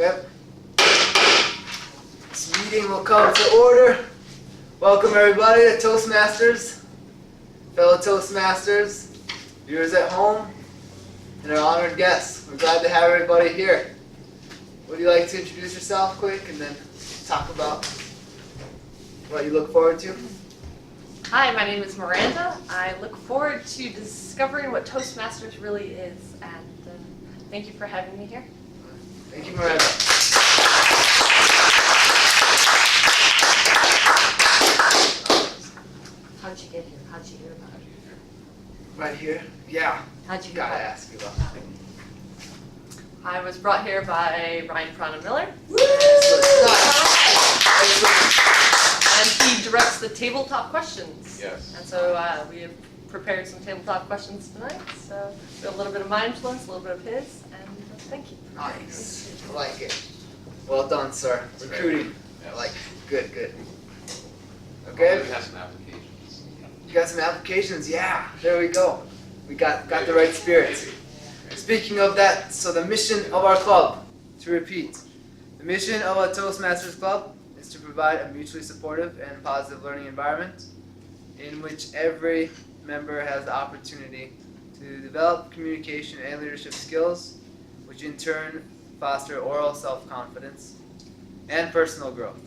Okay. This meeting will come to order. Welcome everybody to Toastmasters, fellow Toastmasters, viewers at home, and our honored guests. We're glad to have everybody here. Would you like to introduce yourself quick and then talk about what you look forward to? Hi, my name is Miranda. I look forward to discovering what Toastmasters really is, and thank you for having me here. Thank you, Miranda. How did you get here? How did you hear about it? Right here? Yeah. How'd you Gotta get ask you about that. I was brought here by Ryan Prana Miller. And he directs the tabletop questions. Yes. And so we have prepared some tabletop questions tonight. So we have a little bit of my influence, a little bit of his, and thank you. Nice. I like it. Well done, sir. Recruiting. I like it. Good, good. Okay. We have some applications. You got some applications? Yeah. There we go. We got the right spirit. Speaking of that, so the mission of our club, to repeat, the mission of a Toastmasters club is to provide a mutually supportive and positive learning environment in which every member has the opportunity to develop communication and leadership skills, which in turn foster oral self-confidence and personal growth.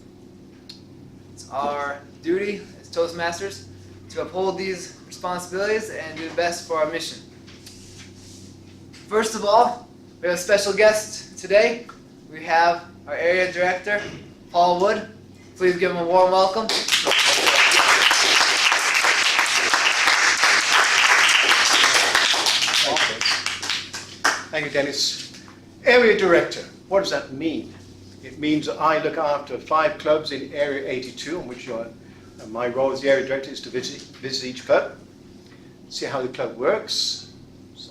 It's our duty as Toastmasters to uphold these responsibilities and do the best for our mission. First of all, we have a special guest today. We have our area director, Paul Wood. Please give him a warm welcome. Thank you, Dennis. Area Director, what does that mean? It means that I look after 5 clubs in Area 82, on which my role as the Area Director is to visit each club, see how the club works,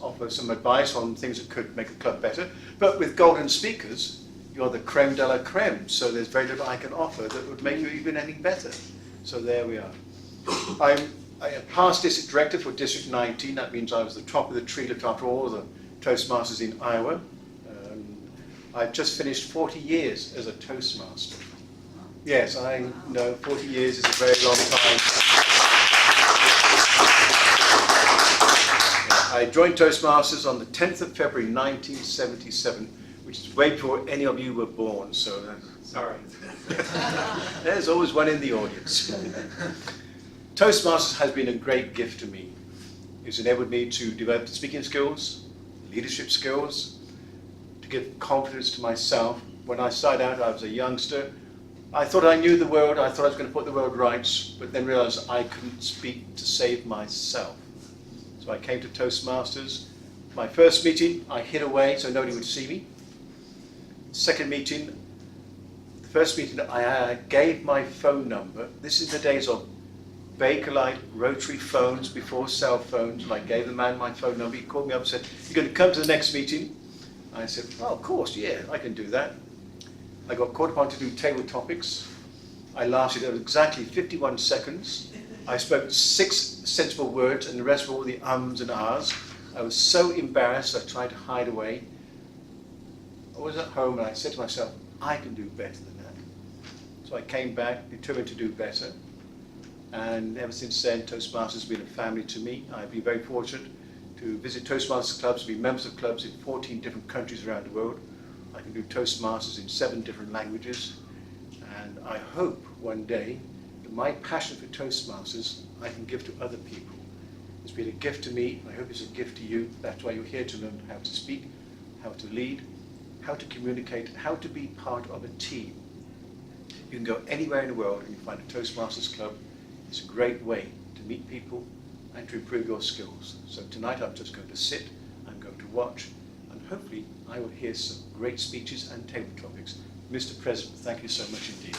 offer some advice on things that could make the club better. But with golden speakers, you're the creme de la creme, so there's very little I can offer that would make you even any better. So there we are. I'm a past district director for District 19. That means I was the top of the tree, looked after all the Toastmasters in Iowa. I've just finished 40 years as a Toastmaster. Yes, I know 40 years is a very long time. I joined Toastmasters on the 10th of February 1977, which is way before any of you were born, so sorry. There's always one in the audience. Toastmasters has been a great gift to me. It's enabled me to develop speaking skills, leadership skills, to give confidence to myself. When I started out, I was a youngster. I thought I knew the world, I thought I was going to put the world right, but then realized I couldn't speak to save myself. So I came to Toastmasters. My first meeting, I hid away so nobody would see me. Second meeting, the first meeting I gave my phone number. This is the days of Bakelite rotary phones before cell phones. And I gave the man my phone number. He called me up and said, "You're going to come to the next meeting?" I said, "Oh, of course, yeah, I can do that." I got called upon to do table topics. I lasted exactly 51 seconds. I spoke 6 sensible words and the rest were all the ums and ahs. I was so embarrassed I tried to hide away. I was at home and I said to myself, I can do better than that. So I came back determined to do better. And ever since then, Toastmasters has been a family to me. I've been very fortunate to visit Toastmasters clubs, be members of clubs in 14 different countries around the world. I can do Toastmasters in 7 different languages. And I hope one day that my passion for Toastmasters I can give to other people. It's been a gift to me. I hope it's a gift to you. That's why you're here to learn how to speak, how to lead, how to communicate, how to be part of a team. You can go anywhere in the world and you find a Toastmasters club. It's a great way to meet people and to improve your skills. So tonight I'm just going to sit, I'm going to watch, and hopefully I will hear some great speeches and table topics. Mr. President, thank you so much indeed.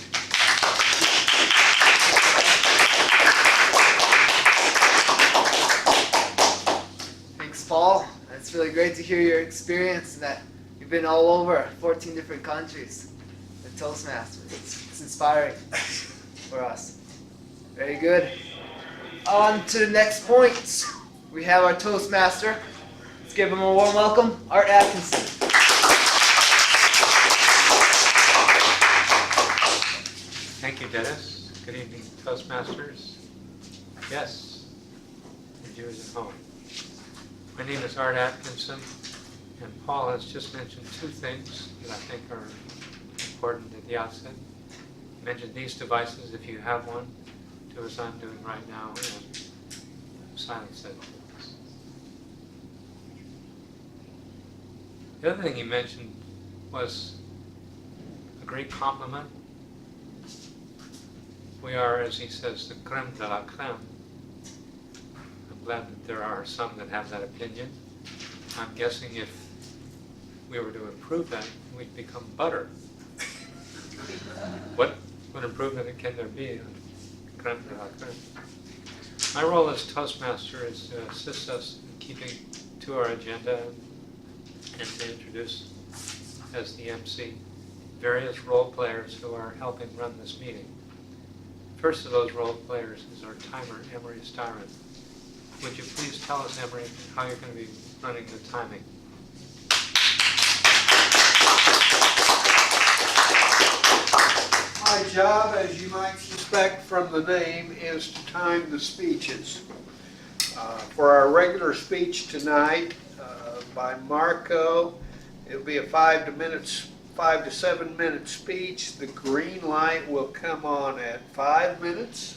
Thanks, Paul. It's really great to hear your experience and that you've been all over 14 different countries with Toastmasters. It's inspiring for us. Very good. On to the next point. We have our Toastmaster. Let's give him a warm welcome, Art Atkinson. Dennis. Good evening, Toastmasters. Yes, and viewers at home. My name is Art Atkinson, and Paul has just mentioned two things that I think are important at the outset. He mentioned these devices, if you have one, do as I'm doing right now, and silence it. The other thing he mentioned was a great compliment. We are, as he says, the creme de la creme. I'm glad that there are some that have that opinion. I'm guessing if we were to improve that, we'd become butter. What improvement can there be on creme de la creme? My role as Toastmaster is to assist us in keeping to our agenda and to introduce, as the MC, various role players who are helping run this meeting. First of those role players is our timer, Emery Styron. Would you please tell us, Emery, how you're going to be running the timing? My job, as you might suspect from the name, is to time the speeches. For our regular speech tonight by Marco, it'll be a 5 to 7 minute speech. The green light will come on at 5 minutes.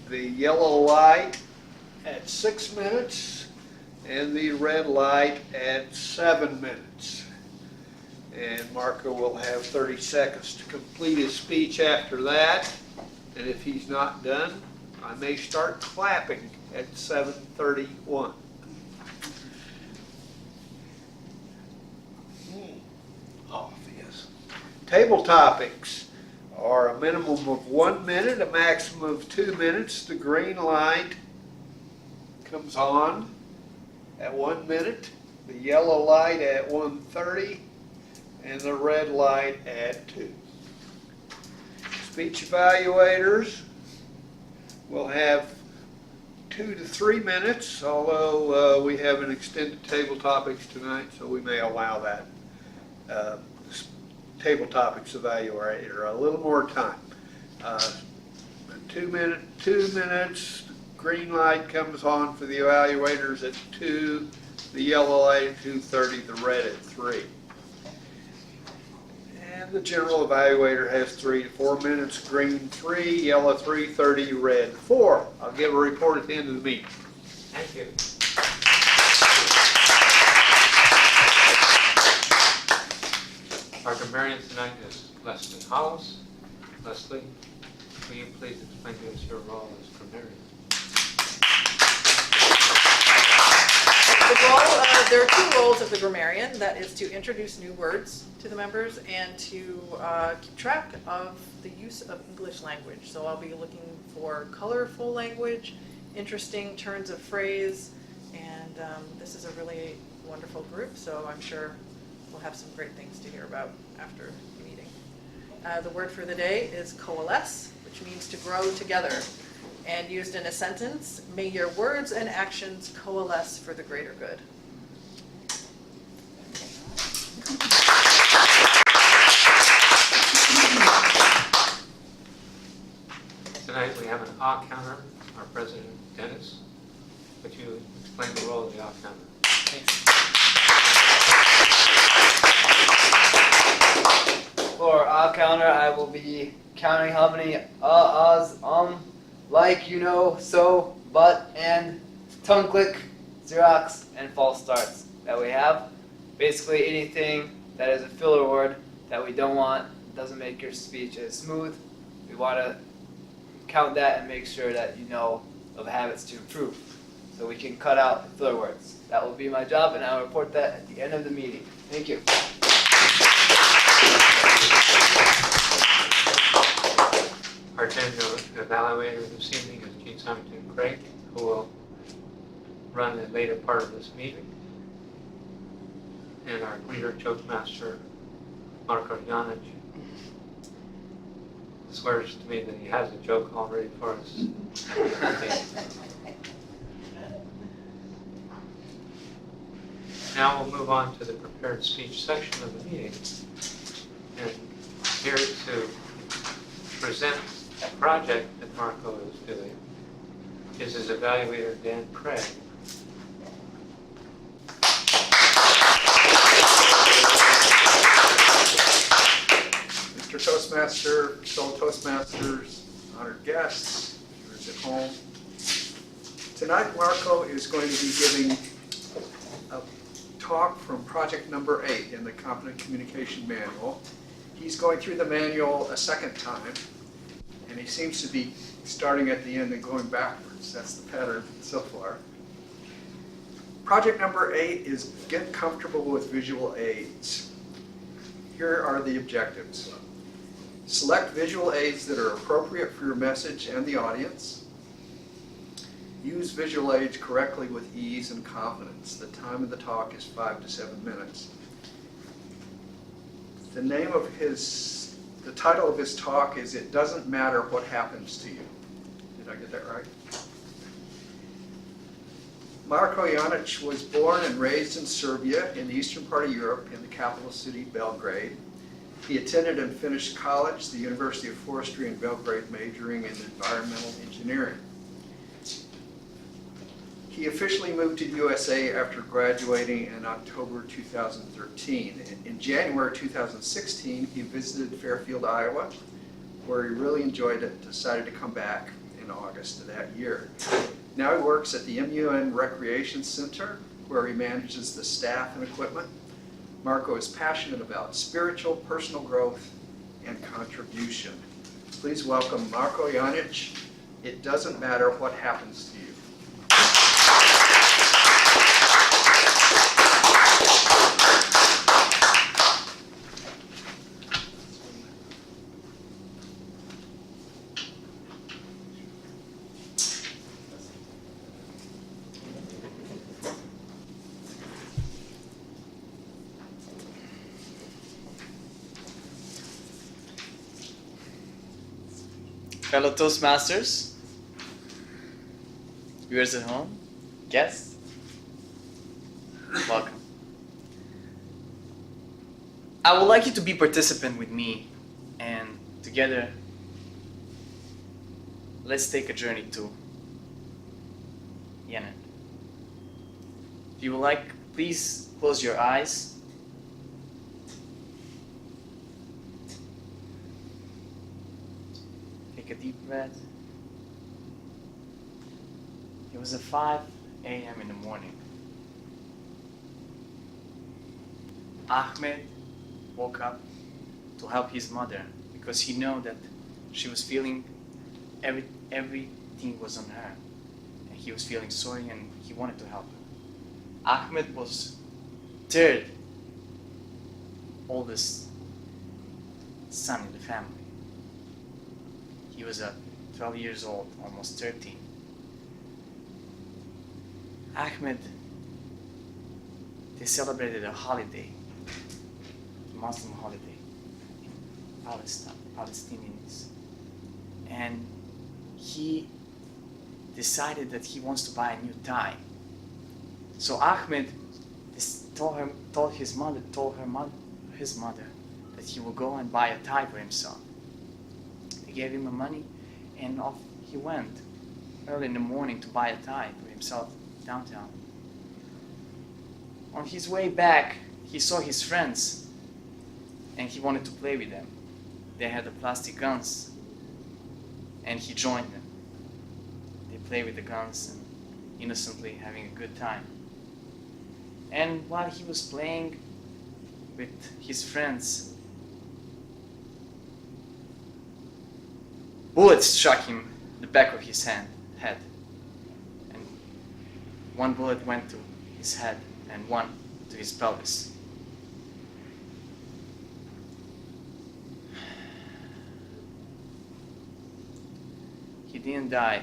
The yellow light at 6 minutes. And the red light at 7 minutes. And Marco will have 30 seconds to complete his speech after that. And if he's not done, I may start clapping at 7:31. Obvious. Table topics are a minimum of 1 minute, a maximum of 2 minutes. The green light comes on at 1 minute, the yellow light at 1:30, and the red light at 2. Speech evaluators will have 2 to 3 minutes, although we have an extended table topics tonight, so we may allow that table topics evaluator a little more time. 2 minutes, green light comes on for the evaluators at 2, the yellow light at 2:30, the red at 3. And the general evaluator has 3 to 4 minutes, green 3, yellow 3:30, red 4. I'll give a report at the end of the meeting. Thank you. Our grammarian tonight is Leslie Hollis. Leslie, will you please explain to us your role as grammarian? There are 2 roles of the grammarian. That is to introduce new words to the members and to keep track of the use of English language. So I'll be looking for colorful language, interesting turns of phrase, and this is a really wonderful group, so I'm sure we'll have some great things to hear about after the meeting. The word for the day is coalesce, which means to grow together. And used in a sentence, may your words and actions coalesce for the greater good. Tonight we have an ah counter, our president, Dennis. Would you explain the role of the ah counter? For ah counter, I will be counting how many ahs, like, you know, so, but, and, tongue click, Xerox, and false starts that we have. Basically anything that is a filler word that we don't want, doesn't make your speech as smooth. We want to count that and make sure that you know of habits to improve. So we can cut out filler words. That will be my job, and I'll report that at the end of the meeting. Thank you. Our general evaluator this evening is Jean Symington Craig, who will run the later part of this meeting. And our greeter, Toastmaster Marko Janic, swears to me that he has a joke already for us. Now we'll move on to the prepared speech section of the meeting. And here to present the project that Marco is doing is his evaluator, Dan Craig. Mr. Toastmaster, fellow Toastmasters, honored guests, viewers at home. Tonight, Marco is going to be giving a talk from project number 8 in the Competent Communication Manual. He's going through the manual a second time, and he seems to be starting at the end and going backwards. That's the pattern so far. Project number 8 is get comfortable with visual aids. Here are the objectives. Select visual aids that are appropriate for your message and the audience. Use visual aids correctly with ease and confidence. The time of the talk is 5 to 7 minutes. The title of his talk is It Doesn't Matter What Happens to You. Did I get that right? Marko Janic was born and raised in Serbia in the eastern part of Europe in the capital city, Belgrade. He attended and finished college, the University of Forestry in Belgrade, majoring in environmental engineering. He officially moved to the USA after graduating in October 2013. In January 2016, he visited Fairfield, Iowa, where he really enjoyed it and decided to come back in August of that year. Now he works at the MUN Recreation Center, where he manages the staff and equipment. Marco is passionate about spiritual, personal growth, and contribution. Please welcome Marko Janic. It doesn't matter what happens to you. Fellow Toastmasters, viewers at home, guests, welcome. I would like you to be participant with me, and together, let's take a journey to Yemen. If you would like, please close your eyes. Take a deep breath. It was at 5 a.m. in the morning. Ahmed woke up to help his mother because he knew that she was feeling everything was on her, and he was feeling sorry and he wanted to help her. Ahmed was third oldest son in the family. He was 12 years old, almost 13. Ahmed, they celebrated a holiday, a Muslim holiday in Palestine, Palestinians. And he decided that he wants to buy a new tie. So Ahmed told his mother that he will go and buy a tie for himself. They gave him the money, and off he went early in the morning to buy a tie for himself downtown. On his way back, he saw his friends, and he wanted to play with them. They had the plastic guns, and he joined them. They played with the guns and innocently having a good time. And while he was playing with his friends, bullets struck him in the back of his head. And one bullet went to his head and one to his pelvis. He didn't die.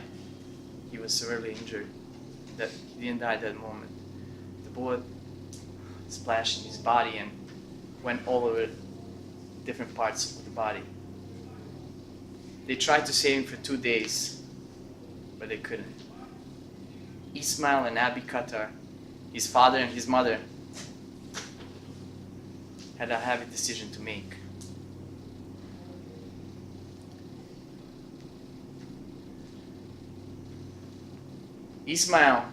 He was severely injured. He didn't die at that moment. The bullet splashed in his body and went all over different parts of the body. They tried to save him for 2 days, but they couldn't. Ismail and Abi Qatar, his father and his mother, had a heavy decision to make. Ismail,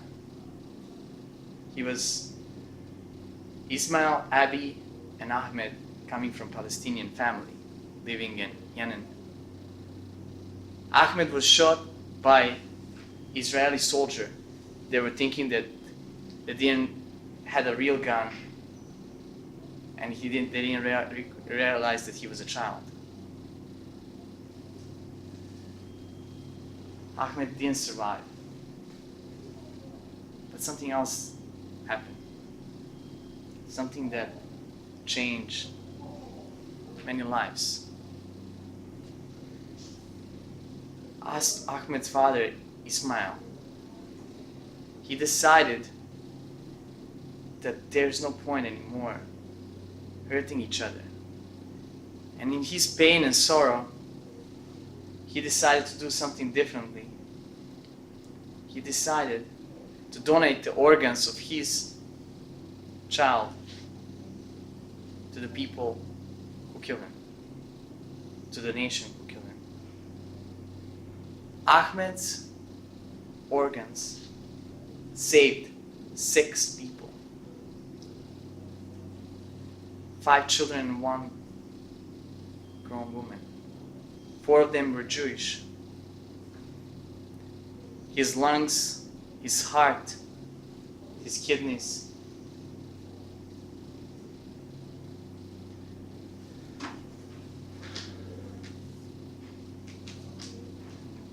Ismail, Abi, and Ahmed coming from Palestinian family living in Yemen. Ahmed was shot by Israeli soldier. They were thinking that they didn't had a real gun, and they didn't realize that he was a child. Ahmed didn't survive, but something else happened. Something that changed many lives. Ahmed's father, Ismail, he decided that there's no point anymore hurting each other. And in his pain and sorrow, he decided to do something differently. He decided to donate the organs of his child to the people who killed him, to the nation who killed him. Ahmed's organs saved 6 people. 5 children and 1 grown woman. 4 of them were Jewish. His lungs, his heart, his kidneys,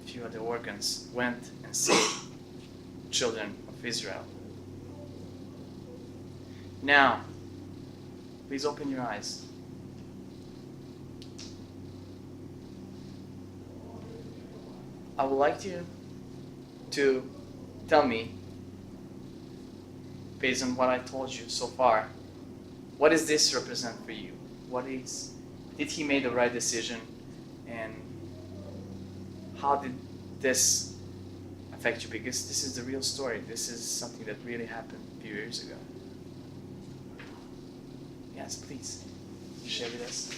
few of the organs went and saved children of Israel. Now, please open your eyes. I would like you to tell me, based on what I told you so far, what does this represent for you? Did he make the right decision, and how did this affect you? Because this is the real story. This is something that really happened a few years ago. Yes, please share with us.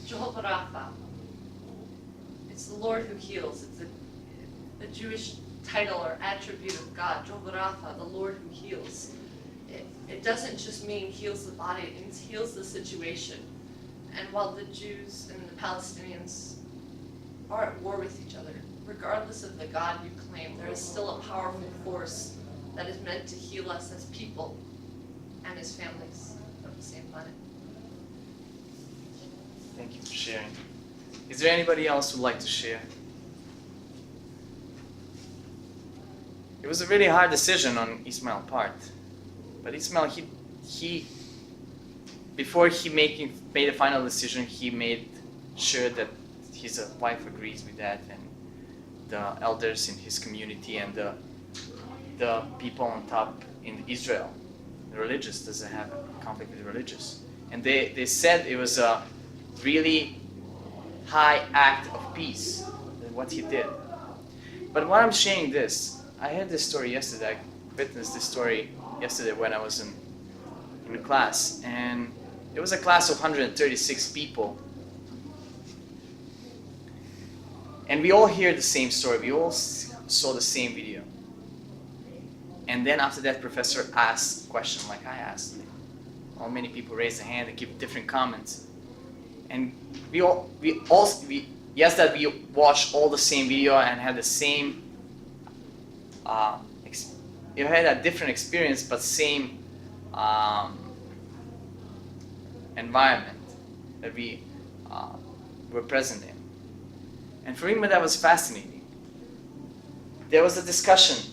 Jehovah Rapha. It's the Lord who heals. It's a Jewish title or attribute of God. Jehovah Rapha, the Lord who heals. It doesn't just mean heals the body, it means heals the situation. And while the Jews and the Palestinians are at war with each other, regardless of the God you claim, there is still a powerful force that is meant to heal us as people and as families of the same planet. Thank you for sharing. Is there anybody else who'd like to share? It was a really hard decision on Ismail's part. But Ismail, he before he made a final decision, he made sure that his wife agrees with that, and the elders in his community, and the people on top in Israel. The religious doesn't have a conflict with the religious. And they said it was a really high act of peace, what he did. But why I'm sharing this, I heard this story yesterday, I witnessed this story yesterday when I was in a class, and it was a class of 136 people. And we all hear the same story, we all saw the same video. And then after that, professor asked a question like I asked. All many people raised their hand and give different comments. And we watched all the same video and had the same, you had a different experience, but same environment that we were present in. And for me, that was fascinating. There was a discussion.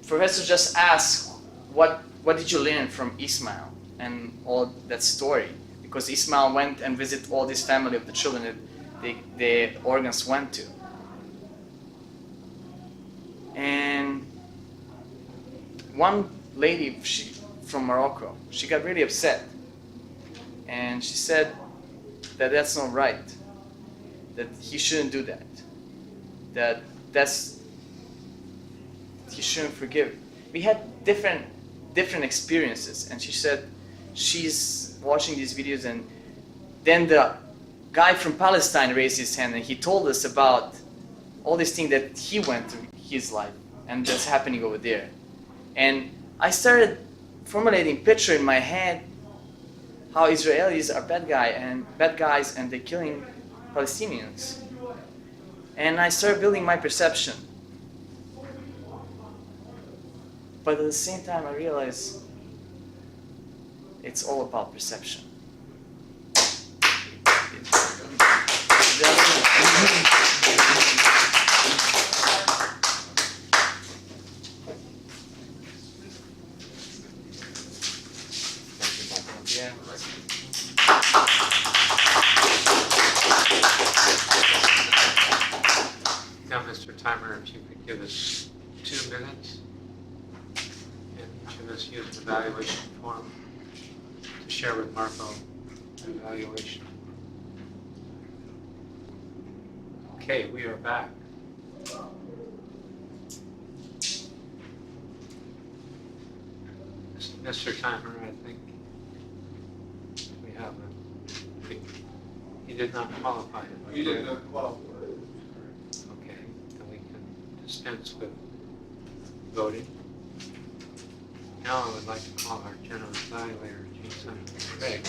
Professor just asked, what did you learn from Ismail and all that story? Because Ismail went and visited all this family of the children that the organs went to. And one lady from Morocco, she got really upset. And she said that that's not right, that he shouldn't do that, he shouldn't forgive. We had different experiences, and she said she's watching these videos, and then the guy from Palestine raised his hand and he told us about all these things that he went through. his life and that's happening over there. And I started formulating picture in my head how Israelis are bad guys and they're killing Palestinians. And I started building my perception. But at the same time I realized it's all about perception. Yeah. Now, Mr. Timer, if you could give us 2 minutes, and each of us use an evaluation form to share with Marco the evaluation. Okay, we are back. Mr. Timer, I think we have he did not qualify. We did not qualify. Okay, then we can dispense with voting. Now I would like to call our general evaluator, Jean Symington Craig,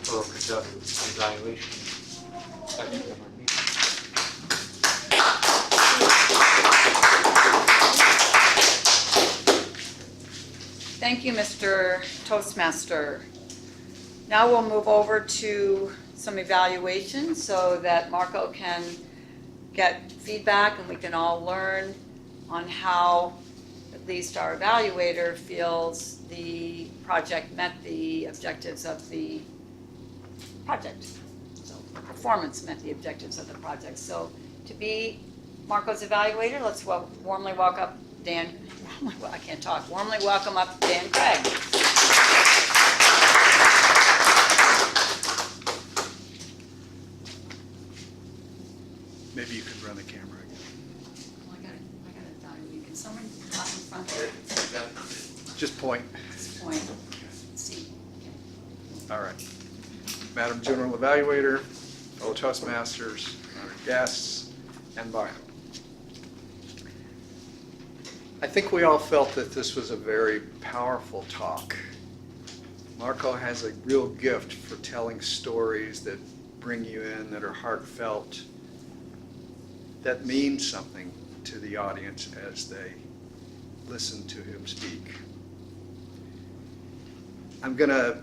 who will conduct the evaluation section of our meeting. Thank you, Mr. Toastmaster. Now we'll move over to some evaluation so that Marco can get feedback and we can all learn on how at least our evaluator feels the project met the objectives of the project. So performance met the objectives of the project. So to be Marco's evaluator, let's warmly welcome Dan. I can't talk. Warmly welcome up Dan Craig. Maybe you could run the camera again. Well, I got it done. Can someone talk in front? Just point. This point. See. All right. Madam General Evaluator, fellow Toastmasters, honored guests, and Bio. I think we all felt that this was a very powerful talk. Marco has a real gift for telling stories that bring you in, that are heartfelt, that mean something to the audience as they listen to him speak. I'm going to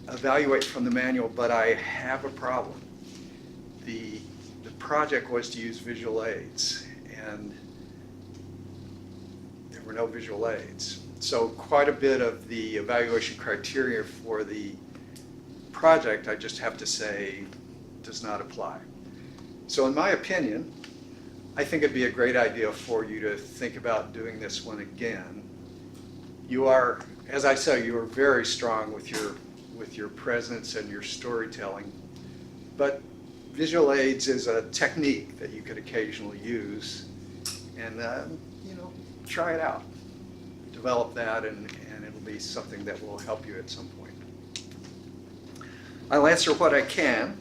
evaluate from the manual, but I have a problem. The project was to use visual aids, and there were no visual aids. So quite a bit of the evaluation criteria for the project, I just have to say, does not apply. So in my opinion, I think it'd be a great idea for you to think about doing this one again. You are, as I say, you are very strong with your presence and your storytelling, but visual aids is a technique that you could occasionally use, and try it out. Develop that, and it'll be something that will help you at some point. I'll answer what I can.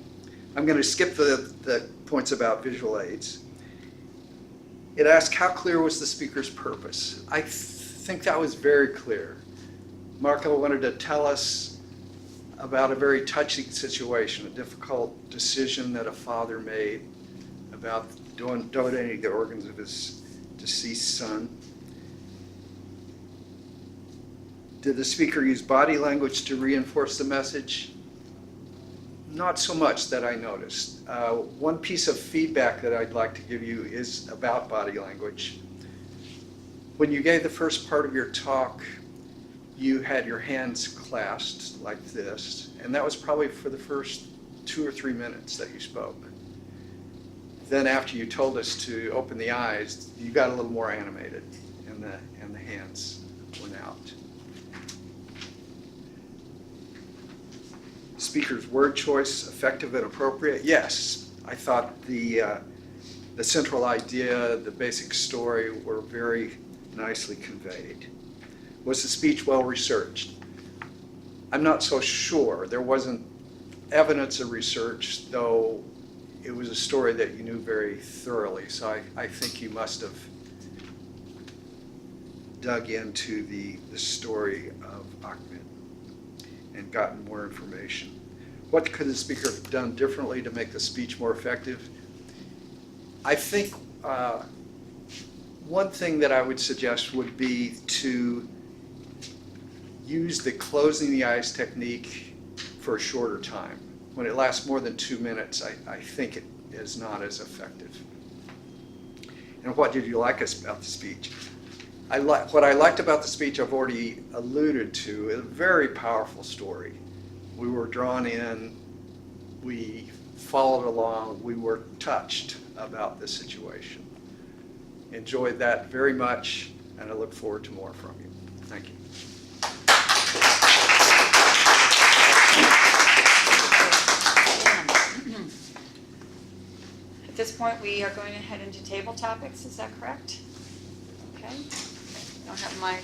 I'm going to skip the points about visual aids. It asked, how clear was the speaker's purpose? I think that was very clear. Marco wanted to tell us about a very touching situation, a difficult decision that a father made about donating the organs of his deceased son. Did the speaker use body language to reinforce the message? Not so much that I noticed. One piece of feedback that I'd like to give you is about body language. When you gave the first part of your talk, you had your hands clasped like this, and that was probably for the first 2 or 3 minutes that you spoke. Then after you told us to open the eyes, you got a little more animated, and the hands went out. Speaker's word choice, effective and appropriate? Yes. I thought the central idea, the basic story were very nicely conveyed. Was the speech well researched? I'm not so sure. There wasn't evidence of research, though it was a story that you knew very thoroughly, so I think you must have dug into the story of Ahmed and gotten more information. What could the speaker have done differently to make the speech more effective? I think one thing that I would suggest would be to use the closing the eyes technique for a shorter time. When it lasts more than 2 minutes, I think it is not as effective. And what did you like about the speech? What I liked about the speech I've already alluded to, a very powerful story. We were drawn in, we followed along, we were touched about the situation. Enjoyed that very much, and I look forward to more from you. Thank you. At this point, we are going to head into table topics, is that correct? Okay. Don't have my,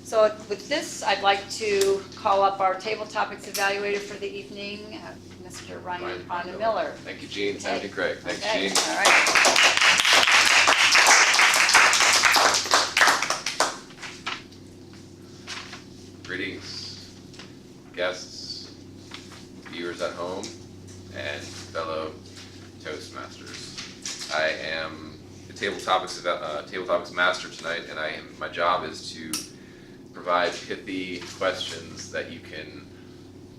so with this, I'd like to call up our table topics evaluator for the evening, Mr. Ryan Fonda Miller. Thank you, Jean Symington Craig. Thanks, Okay, Jean. all right. Greetings, guests, viewers at home, and fellow Toastmasters. I am the Table Topics Master tonight, and my job is to provide pithy questions that you can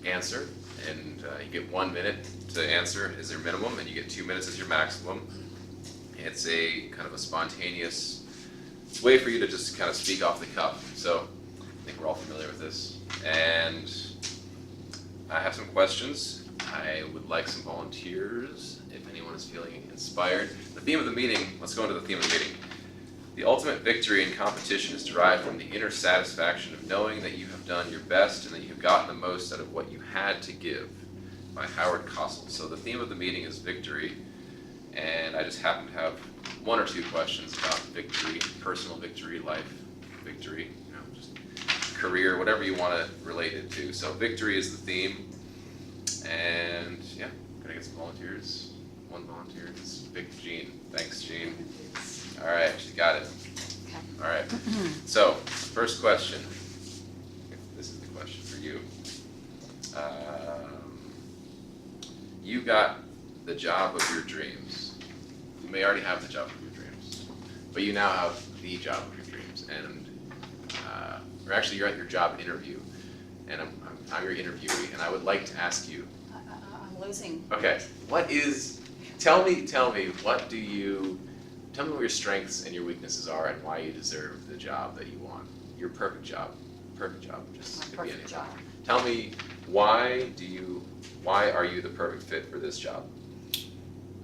answer, and you get 1 minute to answer as your minimum, and you get 2 minutes as your maximum. It's a kind of a spontaneous way for you to just kind of speak off the cuff. So I think we're all familiar with this. And I have some questions. I would like some volunteers if anyone is feeling inspired. The theme of the meeting, let's go into the theme of the meeting. The ultimate victory in competition is derived from the inner satisfaction of knowing that you have done your best and that you have gotten the most out of what you had to give, by Howard Cosell. So the theme of the meeting is victory, and I just happen to have 1 or 2 questions about victory, personal victory, life victory, just career, whatever you want to relate it to. So victory is the theme, and yeah, can I get some volunteers? 1 volunteer. This is Big Jean. Thanks, Jean. All right, she got it. All right. So, first question. This is the question for you. You got the job of your dreams. You may already have the job of your dreams, but you now have the job of your dreams, and or actually, you're at your job interview, and I'm your interviewee, and I would like to ask you. I'm losing. Okay, tell me what your strengths and your weaknesses are, and why you deserve the job that you want. Your perfect job, just My could be perfect anything. job. Tell me why are you the perfect fit for this job?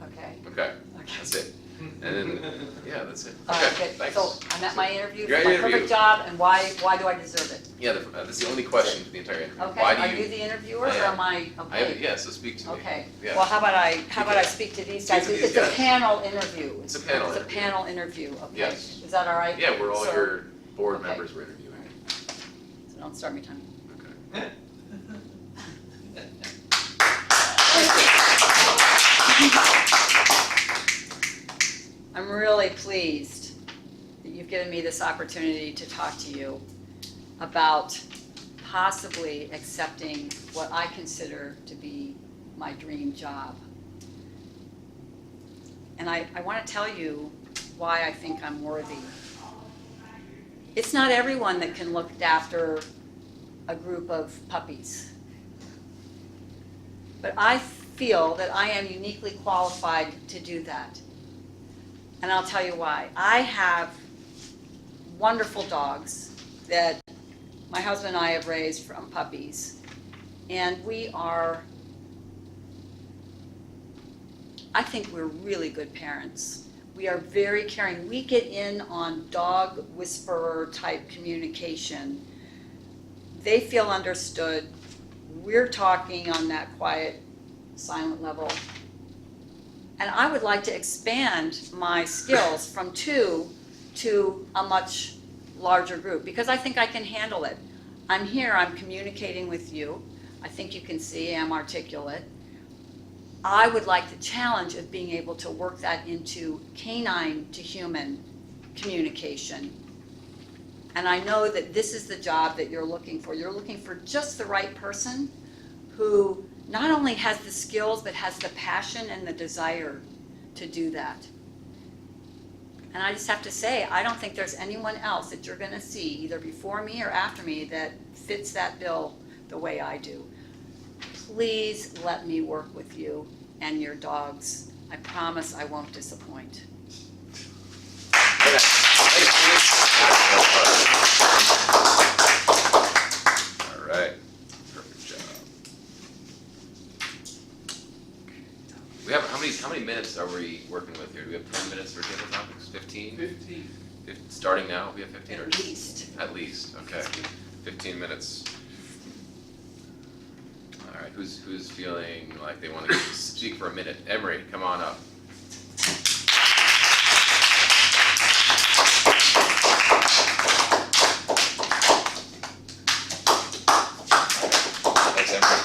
Okay. Okay, Okay. that's it. And then, yeah, that's it. All right, Okay, good. thanks. So I'm at my interview You're for at my your interview. perfect job, and why do I deserve it? Yeah, that's the only question for the entire interview. Okay, Why do are you the interviewer, or I am. am I, okay? Yeah, so speak to me. Okay, Yeah. well, how about I speak to these guys? Speak to these It's a guys. panel interview. It's a panel It's a interview. panel interview, okay? Yes. Is that all right? Yeah, we're all So- your board okay. members we're interviewing. So don't start me time. Okay. I'm really pleased that you've given me this opportunity to talk to you about possibly accepting what I consider to be my dream job. And I want to tell you why I think I'm worthy. It's not everyone that can look after a group of puppies. But I feel that I am uniquely qualified to do that. And I'll tell you why. I have wonderful dogs that my husband and I have raised from puppies. And I think we're really good parents. We are very caring. We get in on dog whisperer type communication. They feel understood. We're talking on that quiet, silent level. And I would like to expand my skills from 2 to a much larger group, because I think I can handle it. I'm here, I'm communicating with you. I think you can see I'm articulate. I would like the challenge of being able to work that into canine to human communication. And I know that this is the job that you're looking for. You're looking for just the right person who not only has the skills, but has the passion and the desire to do that. And I just have to say, I don't think there's anyone else that you're going to see, either before me or after me, that fits that bill the way I do. Please let me work with you and your dogs. I promise I won't disappoint. All right, perfect job. We have, how many minutes are we working with here? Do we have 10 minutes for table topics? 15? 15. Starting now, we have 15 or? At least. At least, okay. 15 minutes. All right, who's feeling like they want to speak for a minute? Emery, come on up. Thanks, Emery.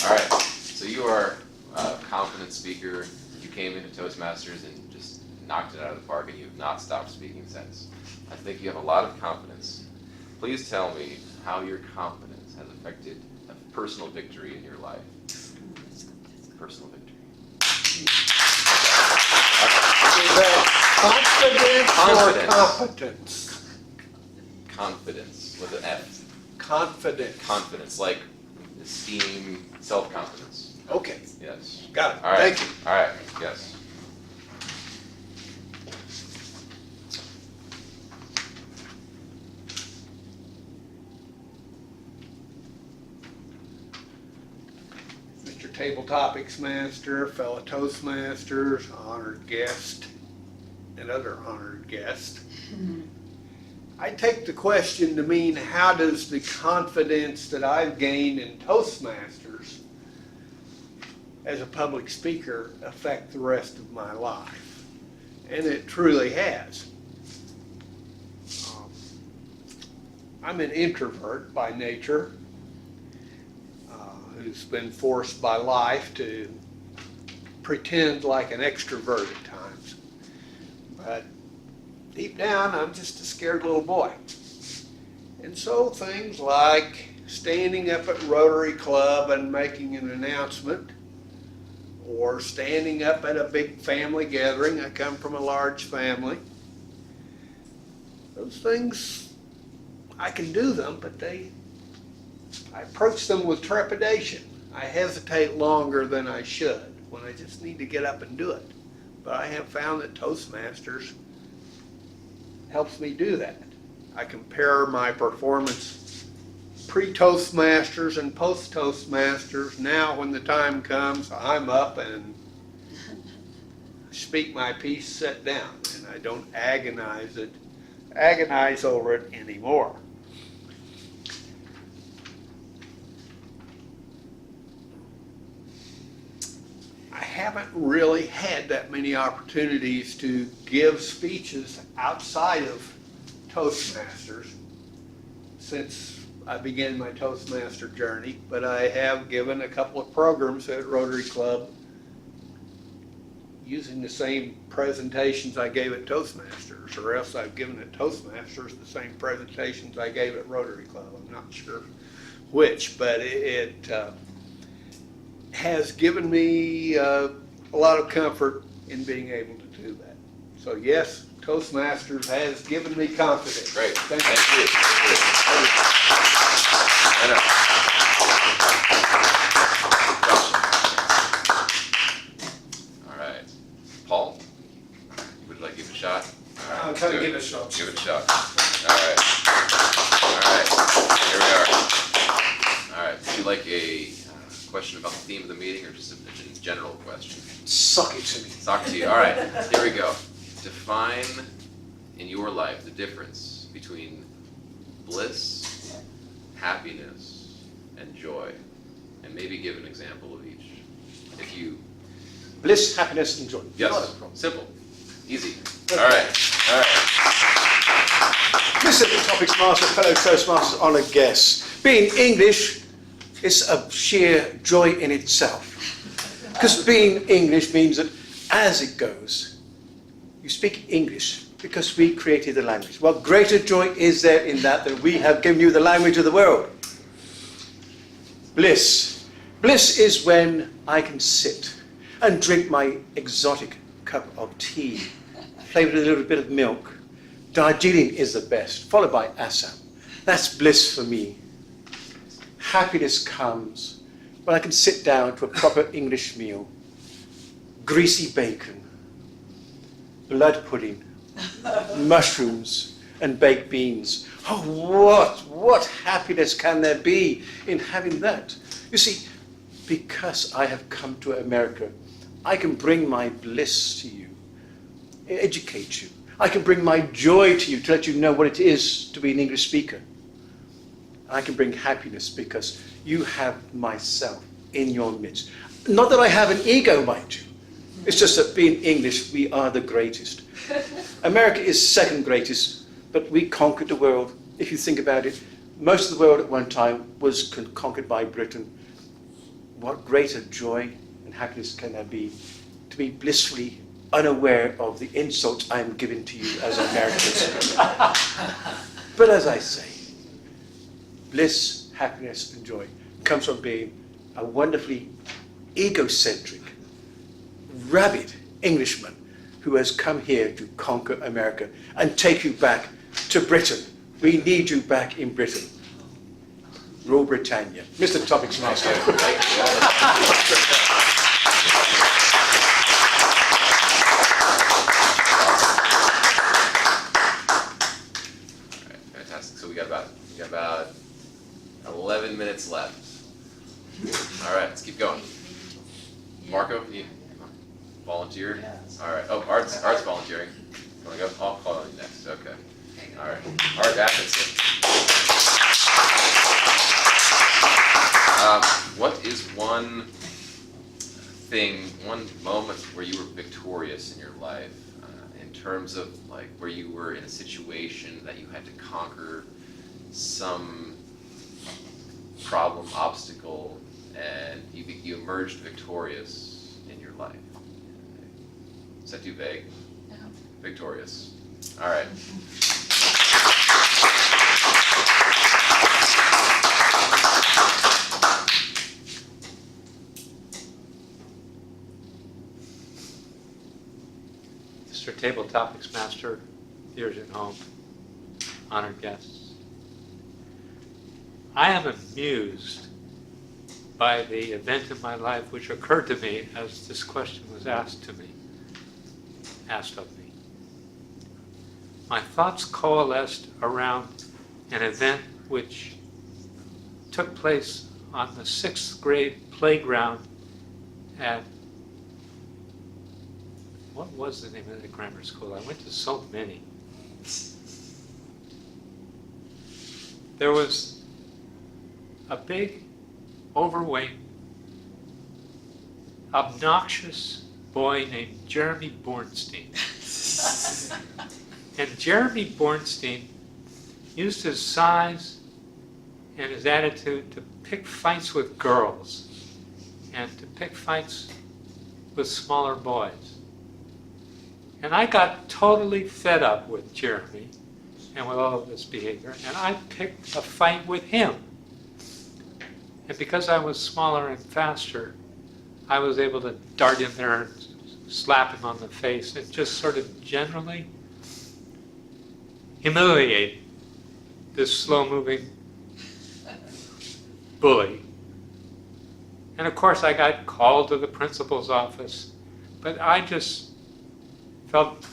All right, so you are a confident speaker. You came into Toastmasters and just knocked it out of the park, and you have not stopped speaking since. I think you have a lot of confidence. Please tell me how your confidence has affected a personal victory in your life. Personal victory. Is that confidence or competence? Confidence with an F. Confidence. Confidence, like esteem, self-confidence. Okay, Yes. got it. All right. Thank you. All right. Yes. Mr. Table Topics Master, fellow Toastmasters, honored guest, and other honored guests. I take the question to mean, how does the confidence that I've gained in Toastmasters as a public speaker affect the rest of my life? And it truly has. I'm an introvert by nature, who's been forced by life to pretend like an extrovert at times. But deep down, I'm just a scared little boy. And so things like standing up at Rotary Club and making an announcement, or standing up at a big family gathering — I come from a large family — those things, I can do them, but I approach them with trepidation. I hesitate longer than I should when I just need to get up and do it. But I have found that Toastmasters helps me do that. I compare my performance pre-Toastmasters and post-Toastmasters. Now when the time comes, I'm up and speak my piece, sit down, and I don't agonize over it anymore. I haven't really had that many opportunities to give speeches outside of Toastmasters since I began my Toastmaster journey, but I have given a couple of programs at Rotary Club using the same presentations I gave at Toastmasters, or else I've given at Toastmasters the same presentations I gave at Rotary Club. I'm not sure which, but it has given me a lot of comfort in being able to do that. So yes, Toastmasters has given me confidence. Great. Thank you. All right. Paul, would you like to give it a shot? All right, I'll try to do give it a shot. Give it a shot. All right. All right. Here we are. All right. Would you like a question about the theme of the meeting, or just a general question? Suck it to me. Talk to you. All right, here we go. Define in your life the difference between bliss, happiness, and joy, and maybe give an example of each. If you... Bliss, happiness, and joy. Yes, simple, easy. All right, all right. Mr. Topics Master, fellow Toastmasters, honoured guests. Being English is a sheer joy in itself. Because being English means that as it goes, you speak English because we created the language. What greater joy is there in that we have given you the language of the world? Bliss. Bliss is when I can sit and drink my exotic cup of tea, flavored with a little bit of milk. Darjeeling is the best, followed by Assam. That's bliss for me. Happiness comes when I can sit down to a proper English meal. Greasy bacon, blood pudding, mushrooms, and baked beans. Oh, what happiness can there be in having that? You see, because I have come to America, I can bring my bliss to you, educate you. I can bring my joy to you to let you know what it is to be an English speaker. I can bring happiness because you have myself in your midst. Not that I have an ego, mind you. It's just that being English, we are the greatest. America is second greatest, but we conquered the world. If you think about it, most of the world at one time was conquered by Britain. What greater joy and happiness can there be to be blissfully unaware of the insults I'm giving to you as Americans? But as I say, bliss, happiness, and joy comes from being a wonderfully egocentric, rabid Englishman who has come here to conquer America and take you back to Britain. We need you back in Britain. Rule Britannia. Mr. Topics Master. Fantastic. So we got about 11 minutes left. All right, let's keep going. Marco, you volunteer? All right. Oh, Art's volunteering. You want to go? I'll call on you next. Okay. All right. Art Atkinson. What is one moment where you were victorious in your life, in terms of like where you were in a situation that you had to conquer some problem, obstacle, and you emerged victorious in your life? Is that too vague? No. Victorious. All right. Mr. Table Topics Master, viewers at home, honored guests. I am amused by the event in my life which occurred to me as this question was asked of me. My thoughts coalesced around an event which took place on the 6th grade playground at, what was the name of the grammar school? I went to so many. There was a big, overweight, obnoxious boy named Jeremy Bornstein. And Jeremy Bornstein used his size and his attitude to pick fights with girls and to pick fights with smaller boys. And I got totally fed up with Jeremy and with all of this behavior, and I picked a fight with him. And because I was smaller and faster, I was able to dart in there and slap him on the face and just sort of generally humiliate this slow-moving bully. And of course I got called to the principal's office, but I just felt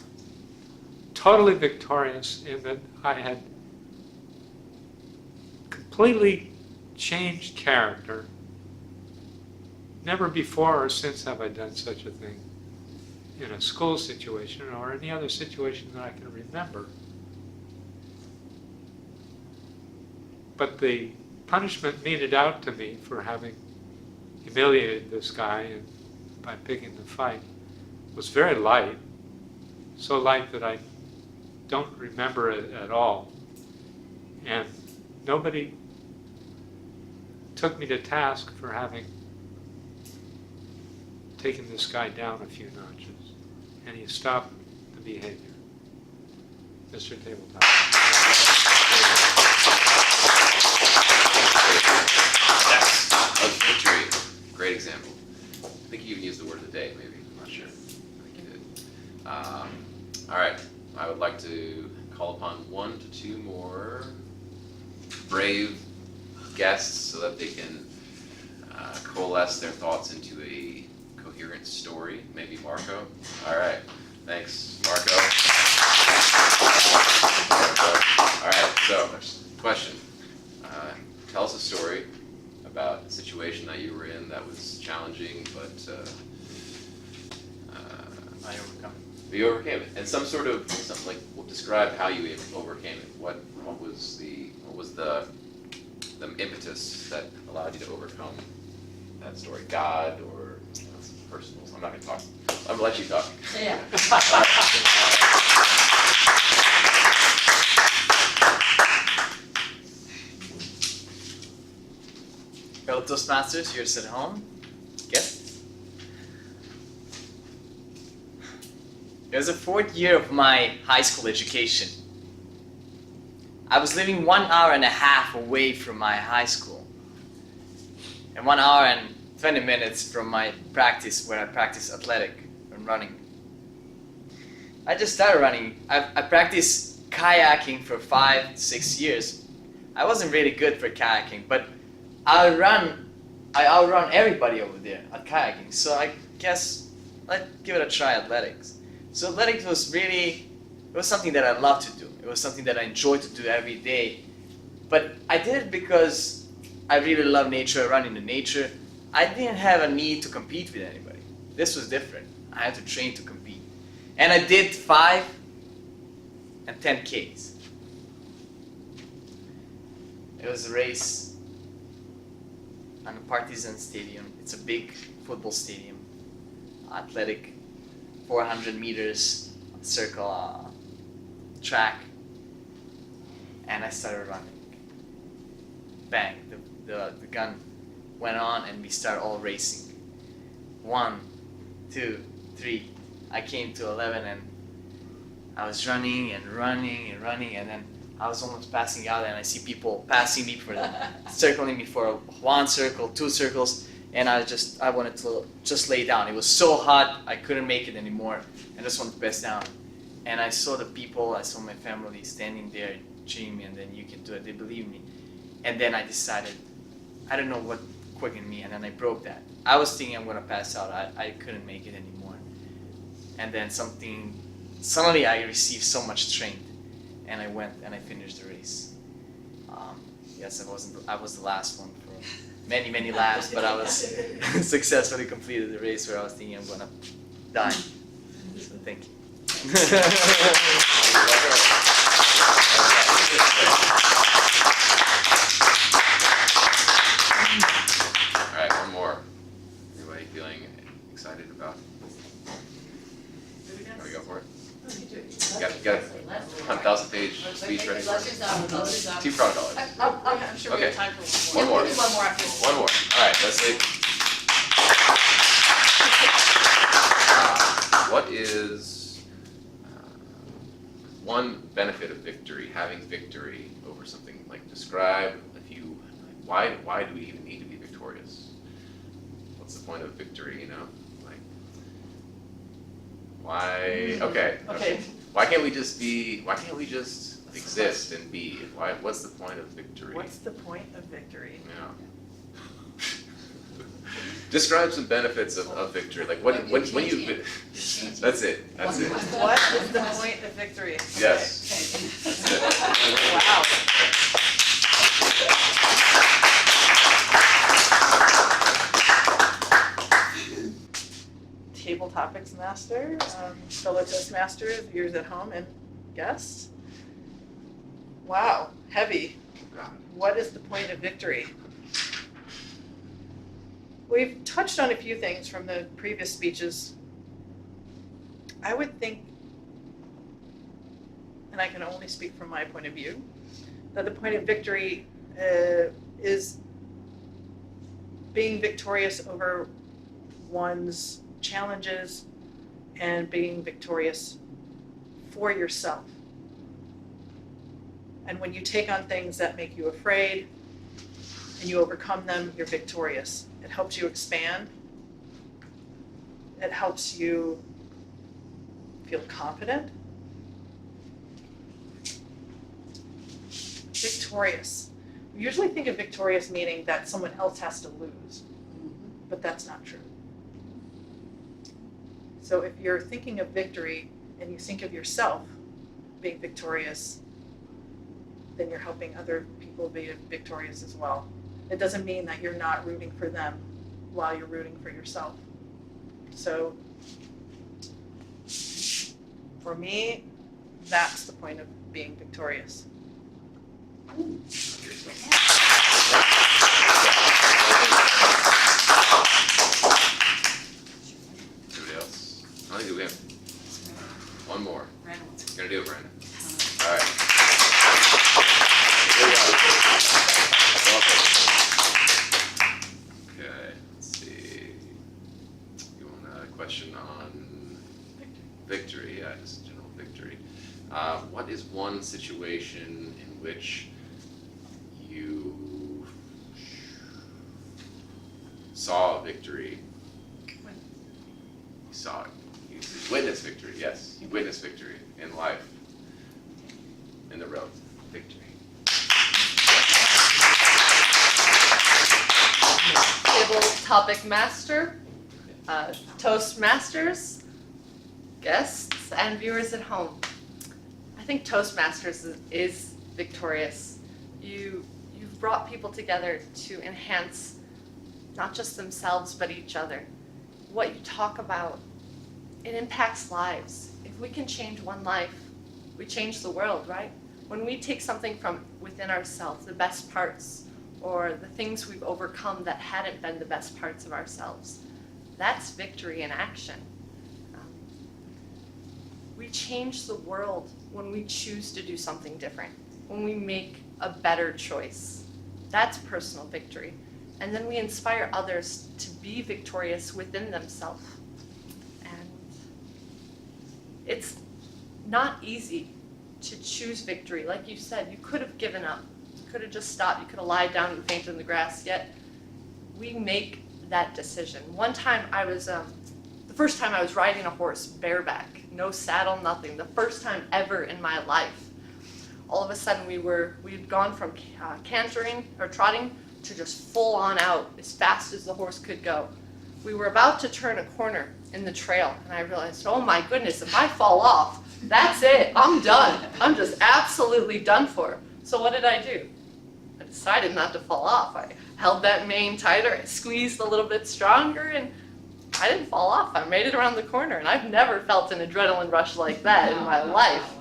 totally victorious in that I had completely changed character. Never before or since have I done such a thing in a school situation or any other situation that I can remember. But the punishment meted out to me for having humiliated this guy and by picking the fight was very light, so light that I don't remember it at all. And nobody took me to task for having taken this guy down a few notches, and he stopped the behavior. Mr. Tabletop. Yes, of victory. Great example. I think you even used the word of the day, maybe. I'm not sure. I think you did. All right. I would like to call upon 1 to 2 more brave guests so that they can coalesce their thoughts into a coherent story. Maybe Marco. All right. Thanks, Marco. All right. So, question. Tell us a story about a situation that you were in that was challenging, but I overcome. you overcame it. And something like, well, describe how you overcame it. What was the impetus that allowed you to overcome that story? God or personal? I'm not going to talk. I'm going to let you talk. Yeah. Fellow Toastmasters, yours at home, guests. It was the 4th year of my high school education. I was living 1 hour and a half away from my high school, and 1 hour and 20 minutes from my practice where I practice athletic and running. I just started running. I practiced kayaking for 5-6 years. I wasn't really good for kayaking, but I outrun everybody over there at kayaking, so I guess I'd give it a try, athletics. So athletics was something that I loved to do. It was something that I enjoyed to do every day. But I did it because I really love nature, I run into nature. I didn't have a need to compete with anybody. This was different. I had to train to compete. And I did 5 and 10 Ks. It was a race on the Partizan Stadium. It's a big football stadium, athletic, 400 meters circle track, and I started running. Bang, the gun went on and we started all racing. 1, 2, 3, I came to 11 and I was running and running and running, and then I was almost passing out, and I see people passing me circling me for 1 circle, 2 circles, and I wanted to just lay down. It was so hot, I couldn't make it anymore, and just wanted to pass down. And I saw the people, I saw my family standing there cheering me, and then you can do it, they believe me. And then I decided, I don't know what quickened me, and then I broke that. I was thinking I'm gonna pass out, I couldn't make it anymore. And then suddenly I received so much strength, and I went and I finished the race. Yes, I was the last one for many laps, but I was successfully completed the race where I was thinking I'm gonna die. So thank you. All right, one more. Anybody feeling excited about? Can we go for it? Got a 1,000-page speech ready for it. Team $2. I'm sure we Okay. have time for one more. One more. We'll do one more after this. One more. All right, let's see. What is one benefit of victory, having victory over something? Like, describe why do we even need to be victorious? What's the point of victory, you know? Like, why, okay. Why can't we just exist and be? What's the point of victory? What's the point of victory? Yeah. Describe some benefits of victory. Like when you. That's it. What is the point of victory? Yes. That's it. Wow. Table topics master, fellow Toastmasters, viewers at home, and guests. Wow, heavy. God. What is the point of victory? We've touched on a few things from the previous speeches. I would think, and I can only speak from my point of view, that the point of victory is being victorious over one's challenges and being victorious for yourself. And when you take on things that make you afraid and you overcome them, you're victorious. It helps you expand. It helps you feel confident. Victorious. We usually think of victorious meaning that someone else has to lose, but that's not true. So if you're thinking of victory and you think of yourself being victorious, then you're helping other people be victorious as well. It doesn't mean that you're not rooting for them while you're rooting for yourself. So for me, that's the point of being victorious. Anybody else? I think we have one more. Reynolds. You're gonna do it, Brandon. All right. Okay, let's see. You want a question on victory? Yeah, just general victory. What is one situation in which you saw victory? You saw it. You witnessed victory, yes. You witnessed victory in life. In the road. Victory. Table topic master, Toastmasters, guests, and viewers at home. I think Toastmasters is victorious. You've brought people together to enhance not just themselves, but each other. What you talk about, it impacts lives. If we can change one life, we change the world, right? When we take something from within ourselves, the best parts, or the things we've overcome that hadn't been the best parts of ourselves, that's victory in action. We change the world when we choose to do something different, when we make a better choice. That's personal victory. And then we inspire others to be victorious within themselves. And it's not easy to choose victory. Like you said, you could have given up. You could have just stopped. You could have lied down and fainted in the grass. Yet we make that decision. One time the first time I was riding a horse bareback, no saddle, nothing. The first time ever in my life. All of a sudden we'd gone from cantering or trotting to just full on out as fast as the horse could go. We were about to turn a corner in the trail and I realized, oh my goodness, if I fall off, that's it, I'm done. I'm just absolutely done for. So what did I do? I decided not to fall off. I held that mane tighter, I squeezed a little bit stronger, and I didn't fall off. I made it around the corner, and I've never felt an adrenaline rush like that in my life.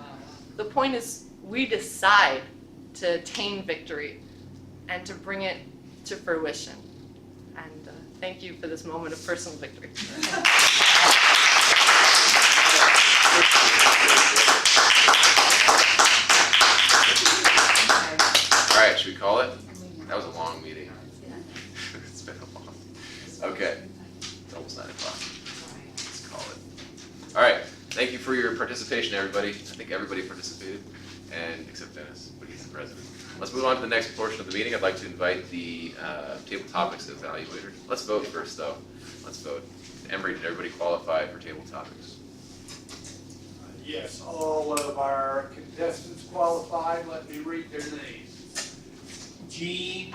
The point is, we decide to attain victory and to bring it to fruition. And thank you for this moment of personal victory. All right, should we call it? That was a long meeting. It's been a long. Okay, it's almost 9 o'clock. Let's call it. All right, thank you for your participation, everybody. I think everybody participated, and except Dennis, but he's the president. Let's move on to the next portion of the meeting. I'd like to invite the table topics evaluator. Let's vote first, though. Let's vote. Emery, did everybody qualify for table topics? Yes, all of our contestants qualified. Let me read their names. Jean,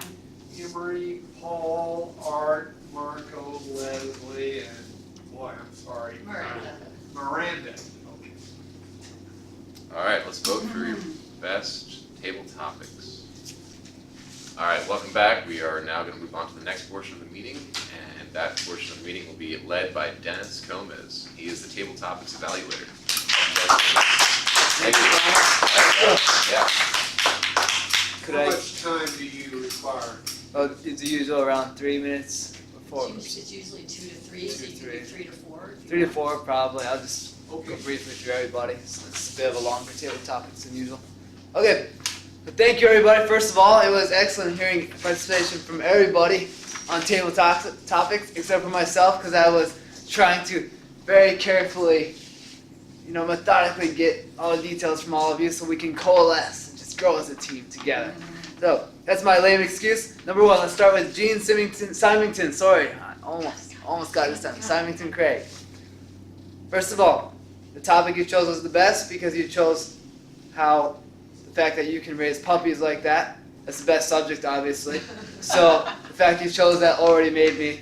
Emery, Paul, Art, Marco, Leslie, and boy, I'm sorry. Miranda. Okay. All right, let's vote for your best table topics. All right, welcome back. We are now going to move on to the next portion of the meeting, and that portion of the meeting will be led by Dennis Gomez. He is the table topics evaluator. Thank you. Yeah. How much time do you require? Oh, it's the usual around 3 minutes before. It's usually 2 to 3, so you can do 3 to 4. 3 to 4 probably. I'll just go briefly through everybody. It's a bit of a longer table topics than usual. Okay, well, thank you everybody. First of all, it was excellent hearing participation from everybody on table topics, except for myself, because I was trying to very carefully, methodically get all the details from all of you so we can coalesce and just grow as a team together. So that's my lame excuse. Number one, let's start with Jean Symington. Sorry, I almost got it this time. Symington Craig. First of all, the topic you chose was the best because you chose how the fact that you can raise puppies like that. That's the best subject, obviously. So the fact you chose that already made me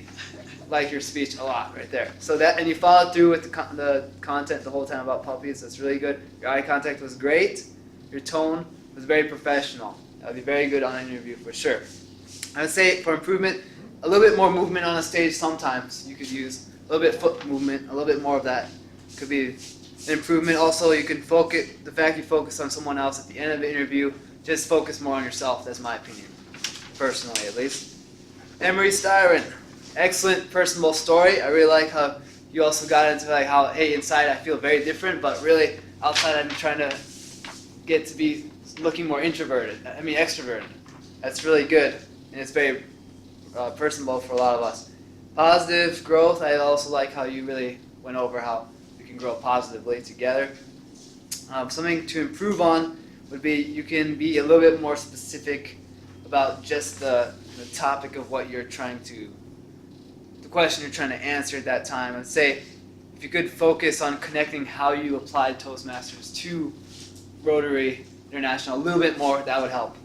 like your speech a lot right there. So that, and you followed through with the content the whole time about puppies. That's really good. Your eye contact was great. Your tone was very professional. That would be very good on an interview for sure. I would say for improvement, a little bit more movement on a stage sometimes. You could use a little bit foot movement, a little bit more of that could be an improvement. Also, you can focus, the fact you focus on someone else at the end of the interview, just focus more on yourself. That's my opinion, personally at least. Emery Styron, excellent personal story. I really like how you also got into like how, hey, inside I feel very different, but really outside I'm trying to get to be looking more extroverted. That's really good, and it's very personable for a lot of us. Positive growth, I also like how you really went over how we can grow positively together. Something to improve on would be you can be a little bit more specific about just the topic of what you're trying to, the question you're trying to answer at that time. And say, if you could focus on connecting how you applied Toastmasters to Rotary International a little bit more, that would help.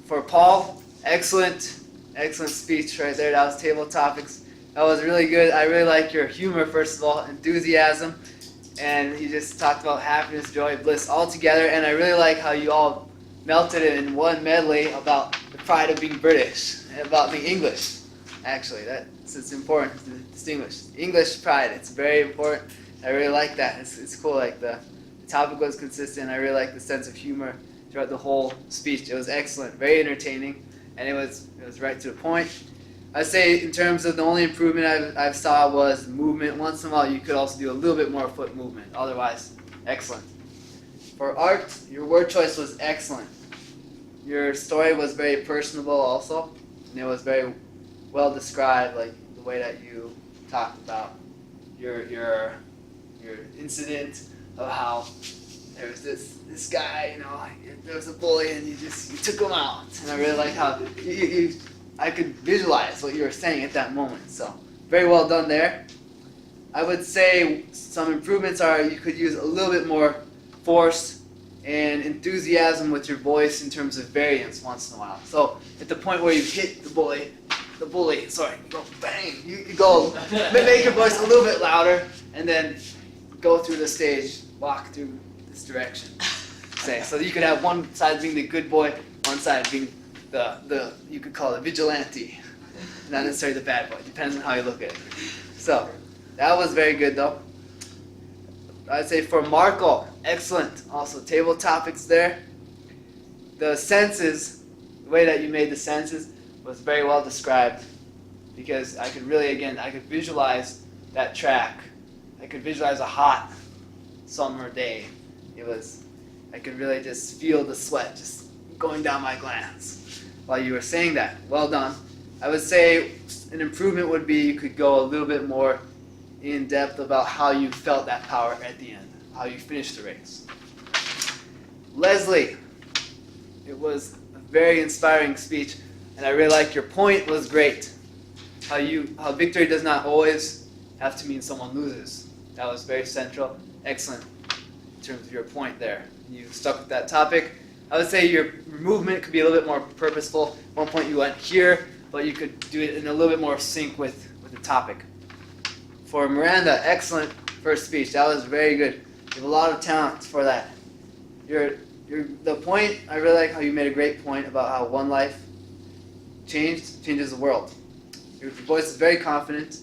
For Paul, excellent speech right there. That was table topics. That was really good. I really like your humor, first of all, enthusiasm, and you just talked about happiness, joy, bliss all together, and I really like how you all melted it in one medley about the pride of being British, and about being English. Actually, it's important to distinguish. English pride, it's very important. I really like that. It's cool, like the topic was consistent. I really like the sense of humor throughout the whole speech. It was excellent, very entertaining, and it was right to the point. I'd say in terms of the only improvement I saw was movement. Once in a while you could also do a little bit more foot movement. Otherwise, excellent. For art, your word choice was excellent. Your story was very personable also, and it was very well described, like the way that you talked about your incident of how there was this guy, there was a bully and you took him out. And I really like how I could visualize what you were saying at that moment. So very well done there. I would say some improvements are you could use a little bit more force and enthusiasm with your voice in terms of variance once in a while. So at the point where you hit the bully, you go bang, you go make your voice a little bit louder and then go through the stage, walk through this direction. So you could have one side being the good boy, one side being the you could call it vigilante, not necessarily the bad boy. Depends on how you look at it. So that was very good though. I'd say for Marco, excellent. Also table topics there. The senses, the way that you made the senses was very well described because I could really, I could visualize that track. I could visualize a hot summer day. I could really just feel the sweat just going down my glands while you were saying that. Well done. I would say an improvement would be you could go a little bit more in depth about how you felt that power at the end, how you finished the race. Leslie, it was a very inspiring speech, and I really like your point was great. How victory does not always have to mean someone loses. That was very central, excellent in terms of your point there. You stuck with that topic. I would say your movement could be a little bit more purposeful. At one point you went here, but you could do it in a little bit more sync with the topic. For Miranda, excellent first speech. That was very good. You have a lot of talent for that. The point, I really like how you made a great point about how one life changes the world. Your voice is very confident,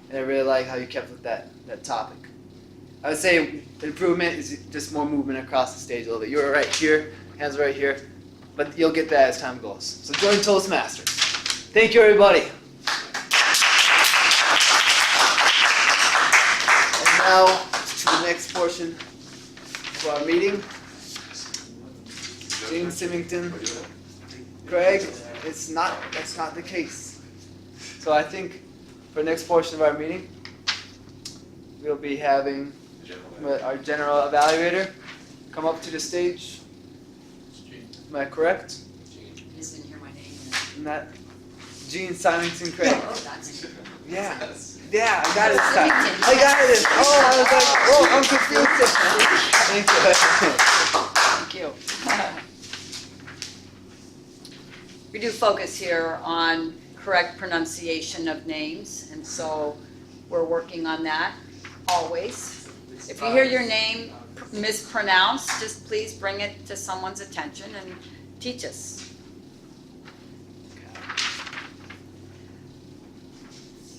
and I really like how you kept with that topic. I would say the improvement is just more movement across the stage a little bit. You were right here, hands right here, but you'll get that as time goes. So join Toastmasters. Thank you, everybody. And now to the next portion of our meeting. Jean Symington Craig, that's not the case. So I think for the next portion of our meeting, we'll be having our general evaluator come up to the stage. Am I correct? I just didn't hear my name. Isn't that Jean Symington Craig? Oh, that's. Yeah. Yeah, I got it this time. I got it. Oh, I was like, oh, I'm confused. Thank you. Thank you. We do focus here on correct pronunciation of names, and so we're working on that always. If you hear your name mispronounced, just please bring it to someone's attention and teach us.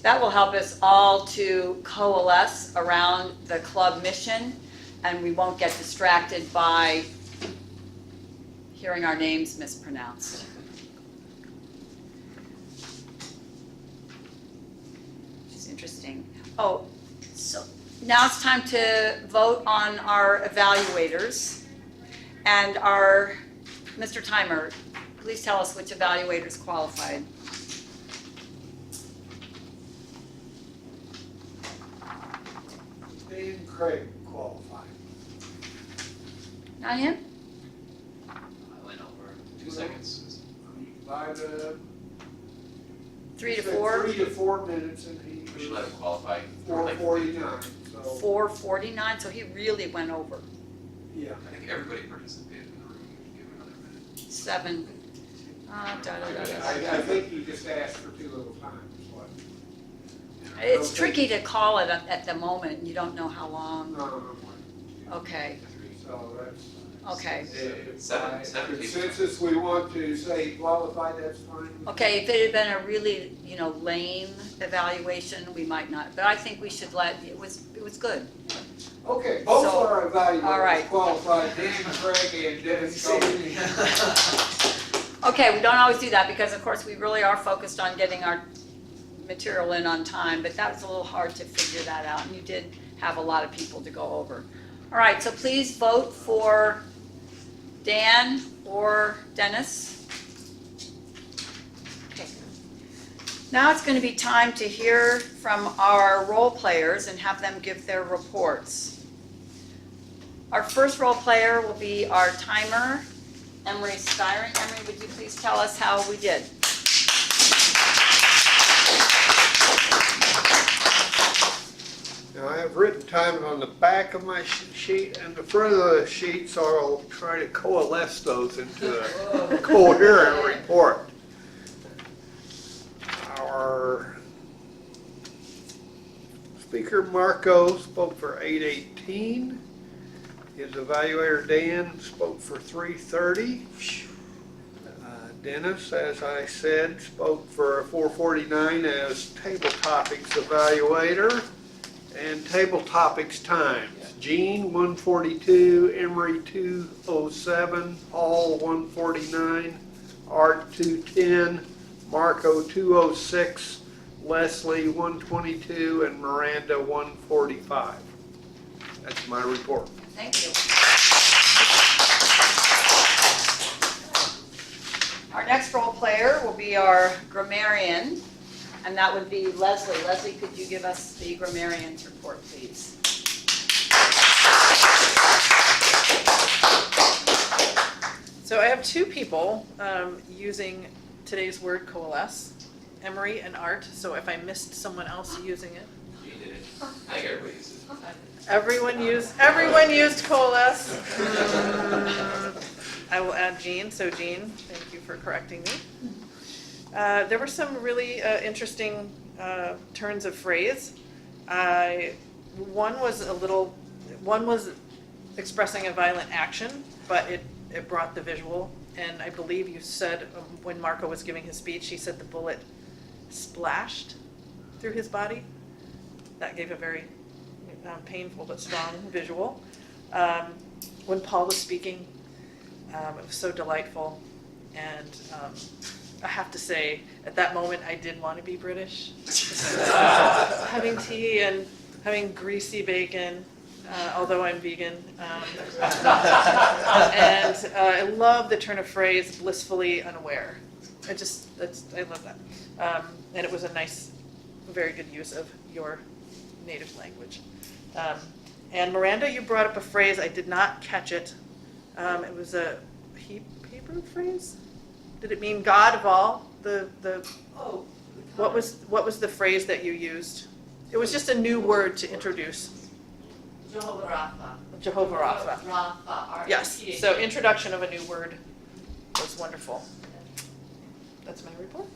That will help us all to coalesce around the club mission, and we won't get distracted by hearing our names mispronounced. Which is interesting. Oh, so now it's time to vote on our evaluators. And our, Mr. Timer, please tell us which evaluators qualified. Jean Craig qualified. Not him? I went over 2 seconds. By the. 3 to 4? 3 to 4 minutes, and he. We should let him qualify. 4:49, so. 4:49, so he really went over. Yeah. I think everybody participated in the room. We can give him another minute. 7. I think he just asked for too little time, is what. It's Okay. tricky to call it at the moment. You don't know how long. No. Okay, So that's. okay. Seven people. Consensus, we want to say qualified, that's fine. Okay, if it had been a really, lame evaluation, we might not. But I think we should it was good. Okay, both So, are evaluated, all right. qualified, Dan Craig and Dennis Cody. Okay, we don't always do that because, of course, we really are focused on getting our material in on time, but that was a little hard to figure that out, and you did have a lot of people to go over. All right, so please vote for Dan or Dennis. Okay. Now it's going to be time to hear from our role players and have them give their reports. Our first role player will be our timer, Emery Styron. Emery, would you please tell us how we did? Now, I have written time on the back of my sheet and the front of the sheet, so I'll try to coalesce those into a coherent report. Our speaker, Marco, spoke for 8:18. His evaluator, Dan, spoke for 3:30. Dennis, as I said, spoke for 4:49 as table topics evaluator. And table topics times. Jean, 142, Emery, 207, Hall, 149, Art, 210, Marco, 206, Leslie, 122, and Miranda, 145. That's my report. Thank you. Our next role player will be our grammarian, and that would be Leslie. Leslie, could you give us the grammarian's report, please? So I have 2 people using today's word coalesce, Emery and Art. So if I missed someone else using it. You did it. I think everybody uses it. Everyone used coalesce. I will add Jean. So Jean, thank you for correcting me. There were some really interesting turns of phrase. One was expressing a violent action, but it brought the visual. And I believe you said when Marco was giving his speech, he said the bullet splashed through his body. That gave a very painful but strong visual. When Paul was speaking, it was so delightful. And I have to say, at that moment, I did want to be British. Having tea and having greasy bacon, although I'm vegan. And I love the turn of phrase, blissfully unaware. I love that. And it was a nice, very good use of your native language. And Miranda, you brought up a phrase, I did not catch it. It was he Hebrew phrase? Did it mean God of all? Oh. What was the phrase that you used? It was just a new word to introduce. Jehovah Rapha. Jehovah Rapha. Rapha. R-A-P-H-A. Yes, so introduction of a new word was wonderful. That's my report.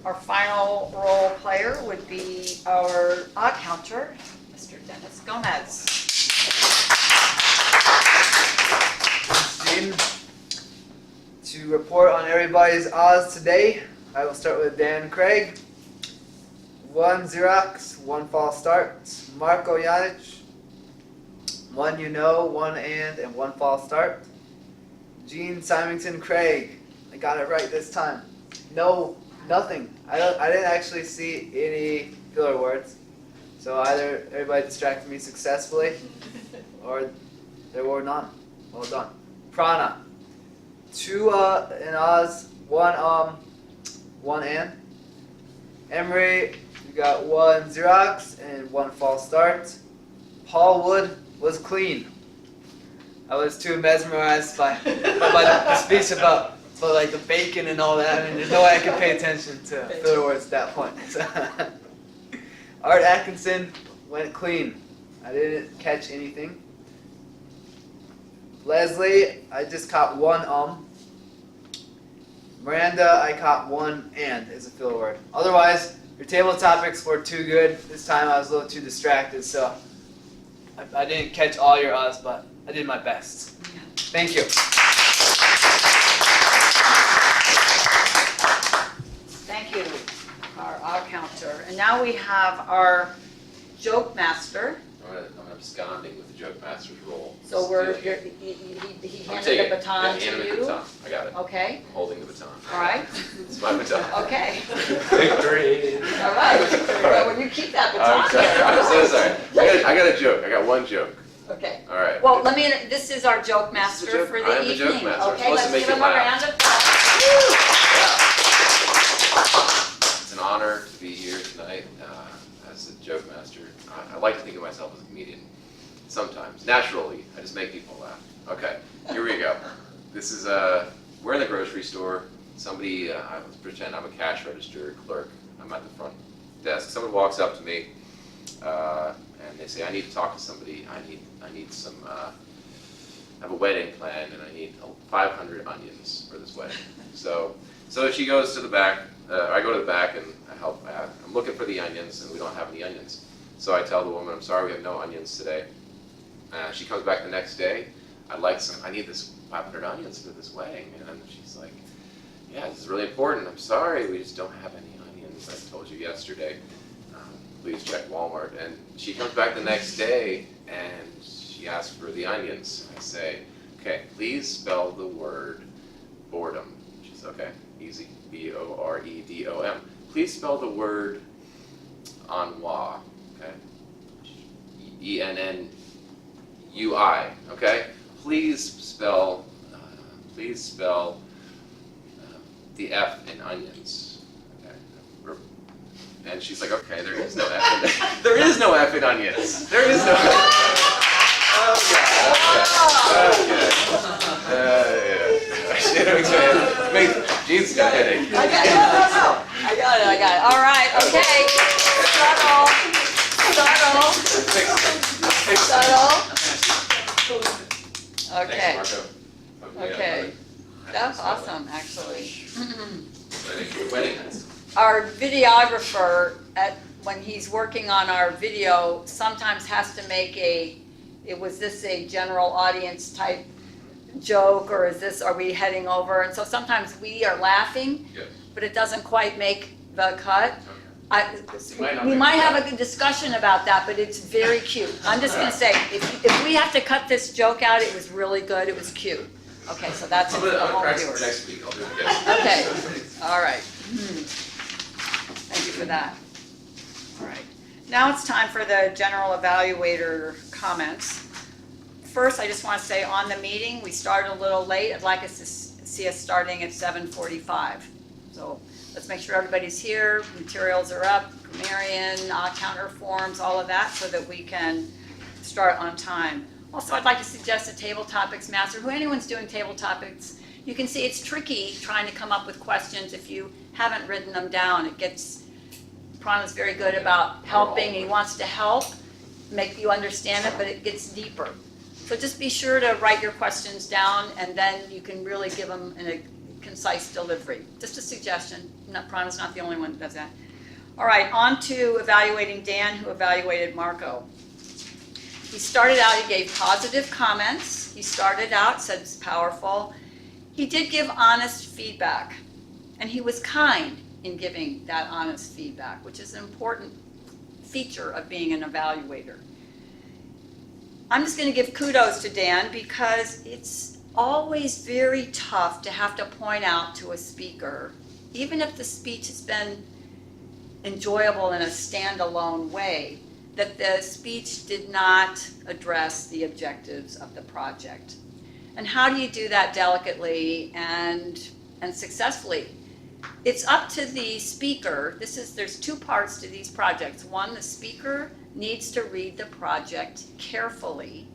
Our final role player would be our odd counter, Mr. Dennis Gomez. Jean, to report on everybody's odds today, I will start with Dan Craig. 1 Xerox, 1 false start. Marco Janic, 1 you know, 1 and 1 false start. Jean Symington Craig, I got it right this time. No, nothing. I didn't actually see any filler words. So either everybody distracted me successfully, or there were none. Well done. Prana, 2 in Oz, 1 and. Emery, you got 1 Xerox and 1 false start. Paul Wood was clean. I was too mesmerized by the speech about like the bacon and all that. I mean, there's no way I could pay attention to filler words at that point. Art Atkinson went clean. I didn't catch anything. Leslie, I just caught 1 Miranda, I caught 1 and as a filler word. Otherwise, your table topics were too good. This time I was a little too distracted, so I didn't catch all your O's, but I did my best. Thank you. Thank you, our odd counter. And now we have our joke master. I'm absconding with the joke master's role. So Stealing he it. I'm handed taking the it. baton Yeah, to hand me the you. baton. I got it. Okay, I'm holding the baton. all right, It's my baton. okay, Victory. all right. Well, when you keep that I'm baton sorry. there. I'm so sorry. I got a joke. I got 1 joke. Okay. All right. Well, this is our joke This is the master joke- for I the am the joke evening. master. I'm Okay, supposed to let's make give you him a laugh. round of applause. It's an honor to be here tonight as the joke master. I like to think of myself as a comedian. Sometimes, naturally, I just make people laugh. Okay, here we go. This is we're in the grocery store. Somebody, let's pretend I'm a cash register clerk. I'm at the front desk. Someone walks up to me, and they say, "I need to talk to somebody. I need some. I have a wedding planned, and I need 500 onions for this wedding." So she goes to the back. I go to the back and I help. I'm looking for the onions, and we don't have any onions. So I tell the woman, "I'm sorry, we have no onions today." She comes back the next day. I need this 500 onions for this wedding. And she's like, "Yeah, this is really important. I'm sorry, we just don't have any onions. I told you yesterday. Please check Walmart." And she comes back the next day and she asks for the onions. I say, "Okay, please spell the word boredom." She's okay, easy, B-O-R-E-D-O-M. Please spell the word ennui, okay? E-N-N-U-I, okay? Please spell the F in onions, okay? And she's like, "Okay, there is no F in there is no F in onions. There is no F." Okay. Jean's got a headache. I got it. All right, okay. Subtle. Okay, Thanks, Marco. okay. That's awesome, actually. Wedding. Our videographer, when he's working on our video, sometimes has to make was this a general audience type joke, or are we heading over? And so sometimes we are laughing, Yes. but it doesn't quite make the cut. might not We make might the have cut. a good discussion about that, but it's very cute. I'm just gonna say, if we have to cut this joke out, it was really good, it was cute. Okay, so that's it I'm for the gonna home practice viewers. for next week. I'll do it again. Okay, all right. Thank you for that. All right. Now it's time for the general evaluator comments. First, I just want to say on the meeting, we started a little late. I'd like us to see us starting at 7:45. So let's make sure everybody's here, materials are up, grammarian, counter forms, all of that, so that we can start on time. Also, I'd like to suggest a table topics master. Who anyone's doing table topics, you can see it's tricky trying to come up with questions if you haven't written them down. Prana's very good about helping. He wants to help, make you understand it, but it gets deeper. So just be sure to write your questions down, and then you can really give them in a concise delivery. Just a suggestion. Prana's not the only one that does that. All right, on to evaluating Dan, who evaluated Marco. He started out, he gave positive comments. He started out, said it's powerful. He did give honest feedback, and he was kind in giving that honest feedback, which is an important feature of being an evaluator. I'm just going to give kudos to Dan because it's always very tough to have to point out to a speaker, even if the speech has been enjoyable in a standalone way, that the speech did not address the objectives of the project. And how do you do that delicately and successfully? It's up to the speaker. There's two parts to these projects. One, the speaker needs to read the project carefully,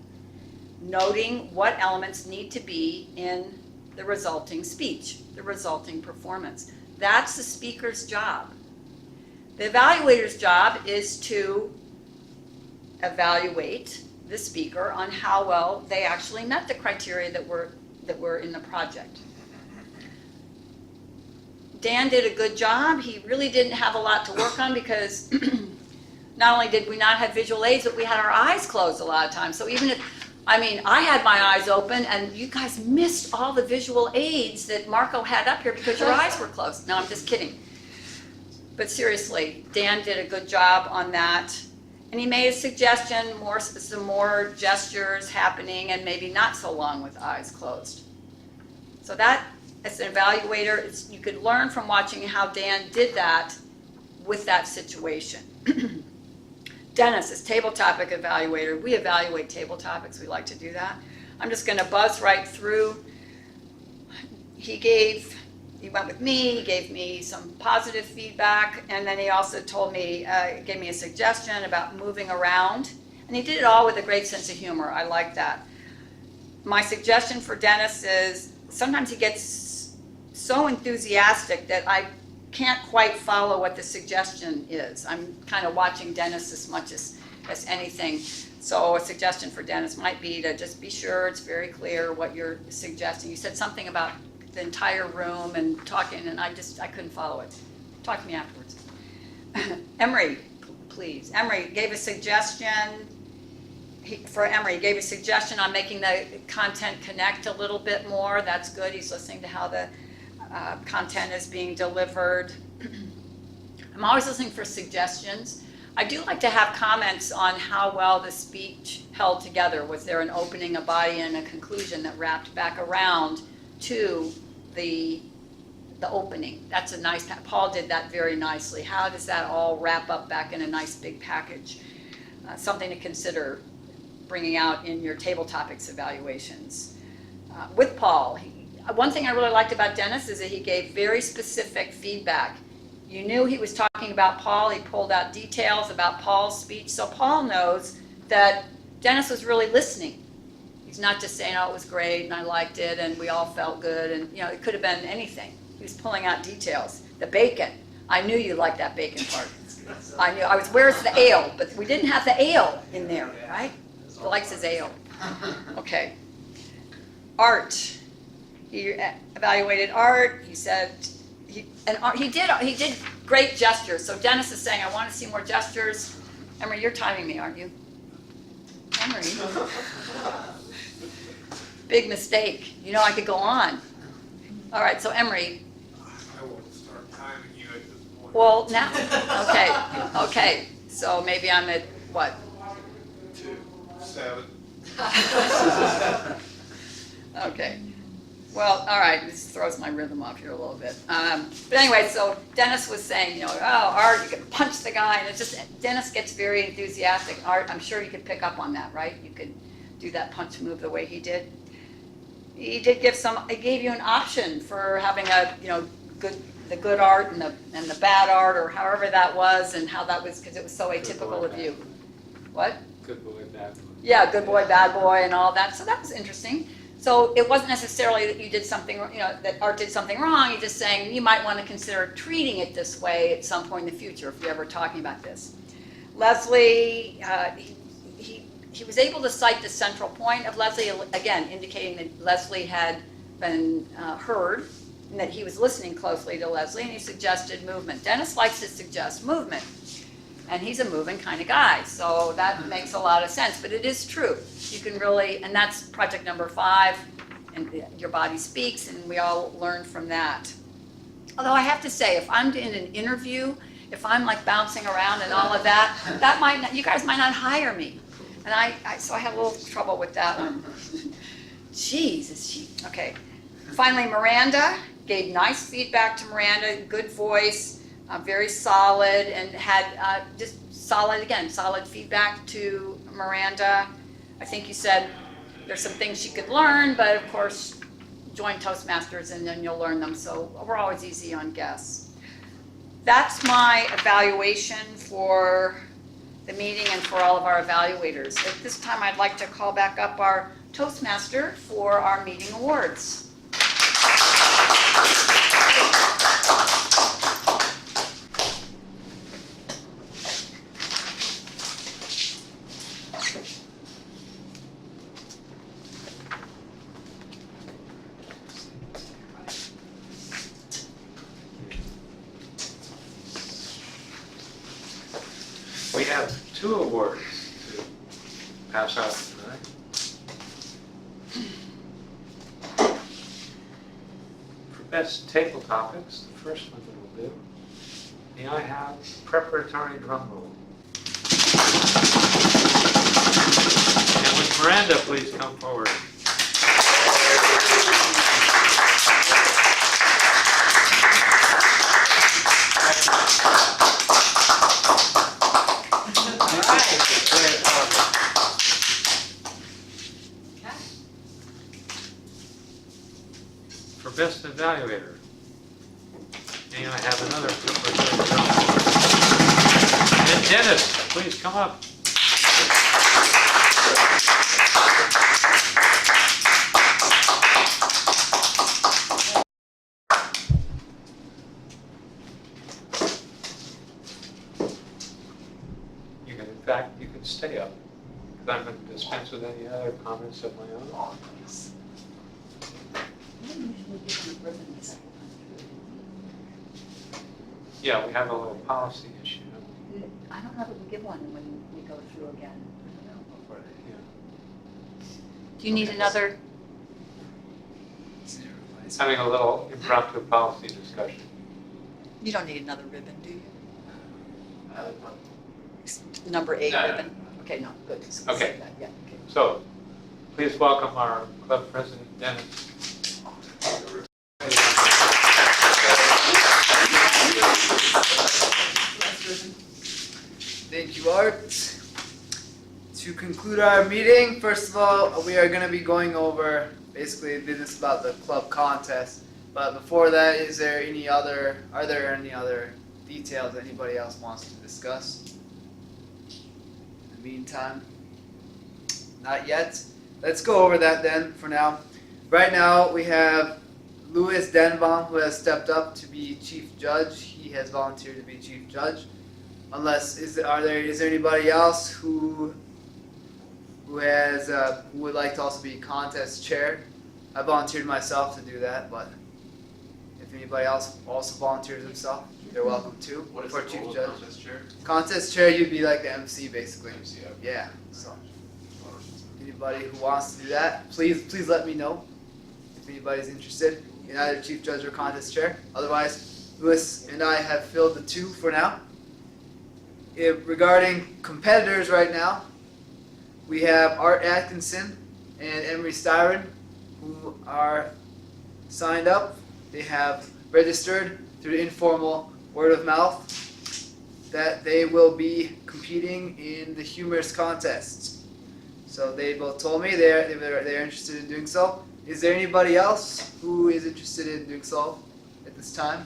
noting what elements need to be in the resulting speech, the resulting performance. That's the speaker's job. The evaluator's job is to evaluate the speaker on how well they actually met the criteria that were in the project. Dan did a good job. He really didn't have a lot to work on because not only did we not have visual aids, but we had our eyes closed a lot of times. So even if, I had my eyes open and you guys missed all the visual aids that Marco had up here because your eyes were closed. No, I'm just kidding. But seriously, Dan did a good job on that. And he made a suggestion, some more gestures happening and maybe not so long with eyes closed. So that, as an evaluator, you could learn from watching how Dan did that with that situation. Dennis is table topic evaluator. We evaluate table topics. We like to do that. I'm just going to buzz right through. He went with me. He gave me some positive feedback, and then he also gave me a suggestion about moving around. And he did it all with a great sense of humor. I like that. My suggestion for Dennis is sometimes he gets so enthusiastic that I can't quite follow what the suggestion is. I'm kind of watching Dennis as much as anything. So a suggestion for Dennis might be to just be sure it's very clear what you're suggesting. You said something about the entire room and talking, and I couldn't follow it. Talk to me afterwards. Emery, please. Emery gave a suggestion. Emery gave a suggestion on making the content connect a little bit more. That's good. He's listening to how the content is being delivered. I'm always listening for suggestions. I do like to have comments on how well the speech held together. Was there an opening, a body, and a conclusion that wrapped back around to the opening? That's a nice, Paul did that very nicely. How does that all wrap up back in a nice big package? Something to consider bringing out in your table topics evaluations. With Paul, one thing I really liked about Dennis is that he gave very specific feedback. You knew he was talking about Paul. He pulled out details about Paul's speech. So Paul knows that Dennis was really listening. He's not just saying, oh, it was great and I liked it and we all felt good, and it could have been anything. He was pulling out details. The bacon. I knew you liked that bacon part. Where's the ale? But we didn't have the ale in there, right? He likes his ale. Okay. Art. He evaluated art. He said he did great gestures. So Dennis is saying, I want to see more gestures. Emery, you're timing me, aren't you? Emery. Big mistake. I could go on. All right, so Emery. I won't start timing you at this point. Well, now, okay. So maybe I'm at what? 7. Okay. Well, all right, this throws my rhythm off here a little bit. But anyway, so Dennis was saying, Art, you can punch the guy, and it's just, Dennis gets very enthusiastic. Art, I'm sure you could pick up on that, right? You could do that punch move the way he did. He did give he gave you an option for having a, good the good art and the bad art, or however that was, and how that was, because it was so Good atypical boy, of bad you. boy. What? Good boy, bad boy. Yeah, good boy, bad boy, and all that. So that was interesting. So it wasn't necessarily that you did something, that art did something wrong. You're just saying you might want to consider treating it this way at some point in the future if you're ever talking about this. Leslie, he was able to cite the central point of Leslie, again, indicating that Leslie had been heard and that he was listening closely to Leslie, and he suggested movement. Dennis likes to suggest movement, and he's a moving kind of guy, so that makes a lot of sense. But it is true. You can really, and that's project number 5, and Your Body Speaks, and we all learned from that. Although I have to say, if I'm in an interview, if I'm like bouncing around and all of that, that might not, you guys might not hire me. And so I have a little trouble with that one. Jeez, is she, okay. Finally, Miranda gave nice feedback to Miranda, good voice, very solid, and had just solid feedback to Miranda. I think you said there's some things she could learn, but of course, join Toastmasters and then you'll learn them. So we're always easy on guests. That's my evaluation for the meeting and for all of our evaluators. At this time, I'd like to call back up our Toastmaster for our meeting awards. We have 2 awards to pass out tonight. For best table topics, the first one that we'll do, may I have preparatory drum roll? And would Miranda please come forward? For best evaluator, may I have another preparatory drum roll? And Dennis, please come up. You can, in fact, you can stay up, because I'm going to dispense with any other comments of my own. Yeah, we have a little policy issue. I don't know that we give one when we go through again. Yeah. Do you need another? Having a little impromptu policy discussion. You don't need another ribbon, do you? Number 8 No. ribbon? Okay, no, good. Okay. Yeah, okay. So, please welcome our club president, Dennis. Thank you, Art. To conclude our meeting, first of all, we are going to be going over basically business about the club contest. But before that, are there any other details anybody else wants to discuss? In the meantime, not yet. Let's go over that then for now. Right now, we have Louis Denbaum, who has stepped up to be chief judge. He has volunteered to be chief judge. Unless, is there anybody else who would like to also be contest chair? I volunteered myself to do that, but if anybody else also volunteers himself, they're welcome to. What is for the chief role of judge. contest chair? Contest chair, you'd be like the MC basically. MC, okay. Yeah. So anybody who wants to do that, please let me know if anybody's interested in either chief judge or contest chair. Otherwise, Louis and I have filled the 2 for now. Regarding competitors right now, we have Art Atkinson and Emery Styron, who are signed up. They have registered through informal word of mouth that they will be competing in the humorous contest. So they both told me they're interested in doing so. Is there anybody else who is interested in doing so at this time?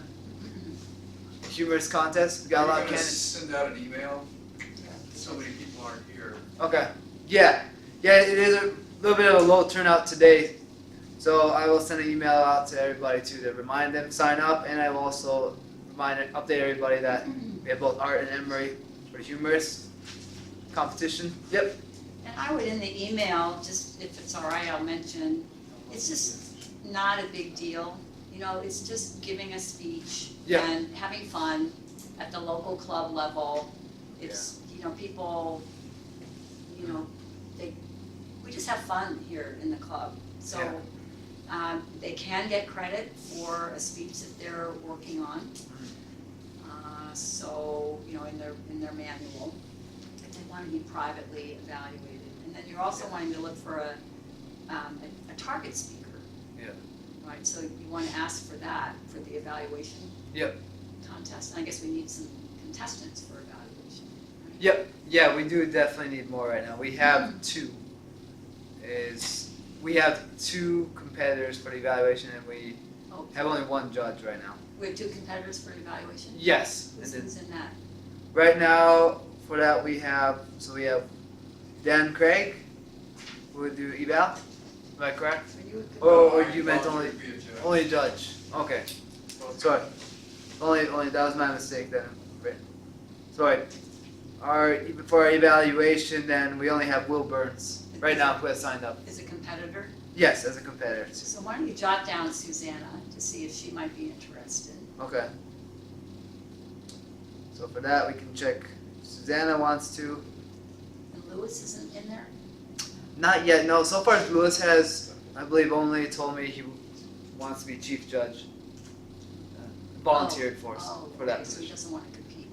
humorous contest. We got a lot of Are you gonna candidates. send out an email? So many people aren't here. Okay. Yeah. Yeah, it is a little bit of a low turnout today. So I will send an email out to everybody to remind them to sign up, and I will also update everybody that we have both art and Emory for the humorous competition. Yep. And I would in the email, just if it's all right, I'll mention, it's just not a big deal. You know, it's just giving a speech Yeah. and having fun at the local club level. It's, you know, people, you know, we just have fun here in the club. So they can get credit for a speech that they're working on. So, you know, in their manual, if they want to be privately evaluated. And then you're also wanting to look for a target speaker. Yeah. Right, so you want to ask for that, for the evaluation Yep. contest. And I guess we need some contestants for evaluation. Right? Yep. Yeah, we do definitely need more right now. We have we have two competitors for the evaluation, and we Oh, have only one judge right now. we have 2 competitors for evaluation? Yes. And then Who's in that? right now for that we have Dan Craig who would do eval. Am I correct? Are you a Or you meant Volunteer to be a judge. only judge? Okay. Sorry. Only that was my mistake then. Right. Sorry. For our evaluation, then we only have Will Burns right now who has signed up. Is a competitor? Yes, as a competitor. So why don't you jot down Susanna to see if she might be interested? Okay. So for that, we can check. Susanna wants to. And Lewis isn't in there? Not yet. No. So far, Lewis has, I believe, only told me he wants to be chief judge. Volunteered for that Okay, so he position. doesn't want to compete.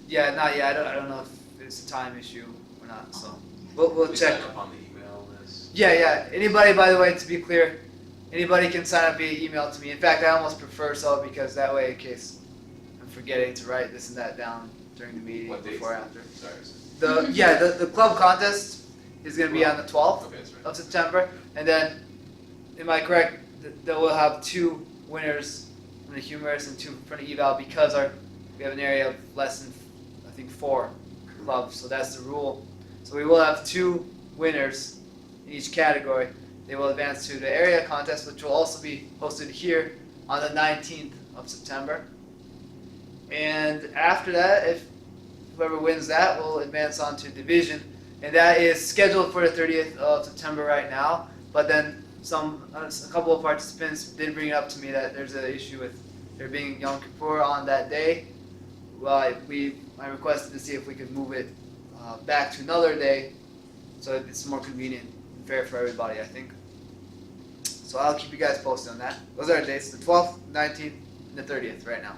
Yeah, not yet. I don't know if it's a time issue or not. So we'll We check. sign up on the email list. Yeah. Anybody, by the way, to be clear, anybody can sign up via email to me. In fact, I almost prefer so because that way, in case I'm forgetting to write this and that down during the meeting, What dates? before or after. Sorry. The club contest is going to be on the 12th Okay, that's right. of September, and then, am I correct? That we'll have 2 winners from the humorous and 2 from the eval because we have an area of less than I think 4 clubs, so that's the rule. So we will have 2 winners in each category. They will advance to the area contest, which will also be hosted here on the 19th of September. And after that, if whoever wins that will advance on to division, and that is scheduled for the 30th of September right now. But then a couple of participants did bring it up to me that there's an issue with there being Yom Kippur on that day. Well, I requested to see if we could move it back to another day, so it's more convenient and fair for everybody, I think. So I'll keep you guys posted on that. Those are our dates: the 12th, 19th, and the 30th right now.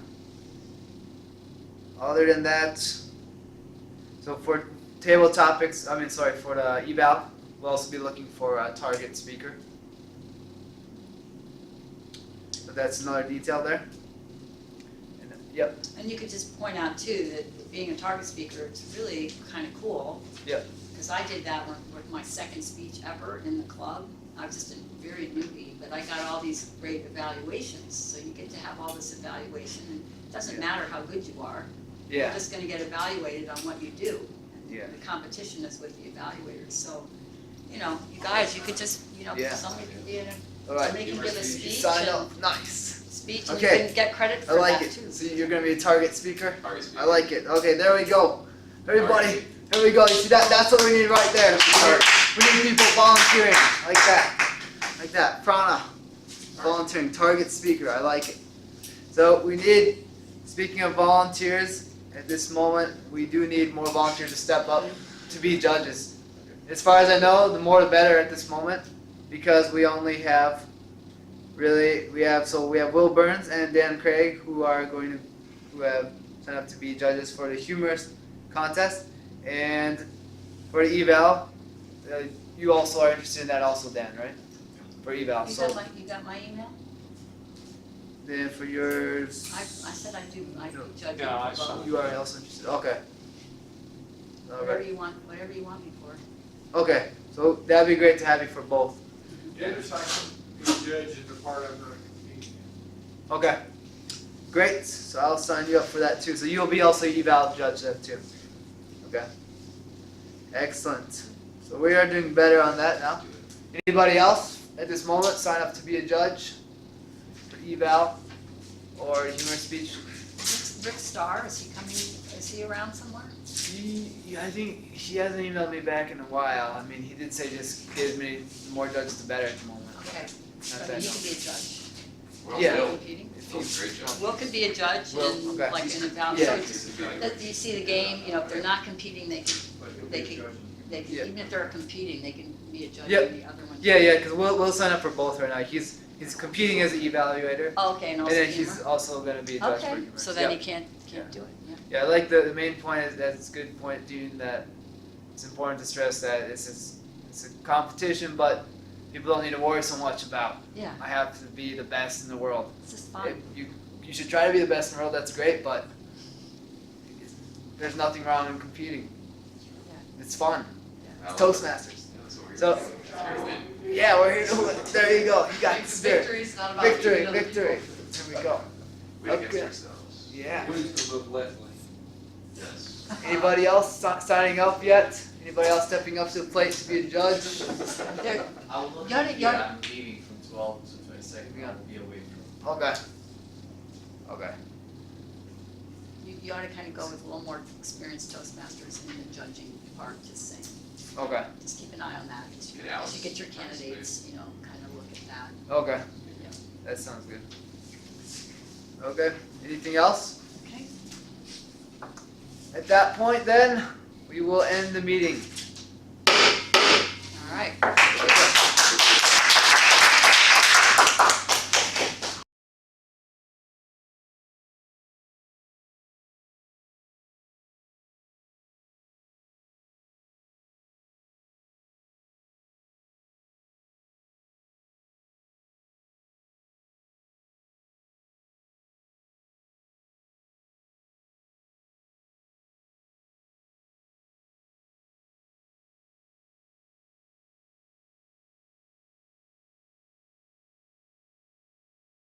Other than that, so for table topics, for the eval, we'll also be looking for a target speaker. So that's another detail there. And, yep. And you could just point out too, that being a target speaker, it's really kind of cool. Yep. Because I did that with my second speech ever in the club. I was just a very newbie, but I got all these great evaluations. So you get to have all this evaluation, and it doesn't matter how good you are. You're Yeah. just gonna get evaluated on what you do. And Yeah. the competition is with the evaluators. So, you guys, you could just, Yeah. somebody could be in a, All right. somebody can give a You speech sign and up. Nice. and Okay. you can get credit I for like that it. too. So you're gonna be a target speaker. Target speaker. I like it. Okay, there we go. Everybody, there we go. You see that? That's what we need right there. We need people volunteering like that, like that. Prana, volunteering, target speaker. I like it. So we need. Speaking of volunteers, at this moment we do need more volunteers to step up to be judges. As far as I know, the more the better at this moment, because we only have. We have Will Burns and Dan Craig who have signed up to be judges for the humorous contest, and for the eval, you also are interested in that also, Dan, right? For eval, You got my email? then for yours, I said I do judge Yeah, I for saw both. you are also interested. Okay. All Whatever right. you want me for. Okay, so that'd be great to have you for both. Dennis, I can be judge as a part of the meeting. Okay. Great, so I'll sign you up for that too. So you'll be also eval judge then too. Okay. Excellent. So we are doing better on that now. Anybody else at this moment sign up to be a judge for eval or humorous speech? Rick Starr, is he coming, is he around somewhere? I think he hasn't emailed me back in a while. I mean, he did say just get as many, the more judges the better at the moment. Okay, Not but that he no. could be a judge. Yeah. Will, Competing. Will's a great job. Will could be a judge Will, and okay. like an eval, Yeah. so that you see the game, you know, if they're not competing, they can, Yeah. even if they're competing, they can be a judge Yep. in the other one. Yeah, because we'll sign up for both right now. He's competing as an evaluator, Oh, okay, and and also then humor? he's also going to be a judge for Okay, humor. so then Yep. he can't do it, yeah. Yeah, I like the main point is that's a good point, Dean, that it's important to stress that it's a competition, but people don't need to worry so much about Yeah, I have to be the best in the world. it's just If fun. you should try to be the best in the world, that's great, but there's nothing wrong in competing. It's fun. I It's love it. Toastmasters. Yeah, that's what we're So- here to do. Here to win. Yeah, we're here to win. There you go. You got the spirit. Victory's not about Victory, beating other victory. people. Here we go. Win against Okay. ourselves. Yeah. Yes. Anybody else signing up yet? Anybody else stepping up to the plate to be a judge? There, I will look You oughta- at you oughta- I'm meeting from 12 to 22nd, I'll be away from. Okay. Okay. you ought to kind of go with a little more experienced Toastmasters in the judging part, just saying. Okay. Just keep an eye on that, as you, Get out. as you get your candidates, you know, kind of look at that. Okay. That sounds good. Okay. Anything else? Okay. At that point, then, we will end the meeting.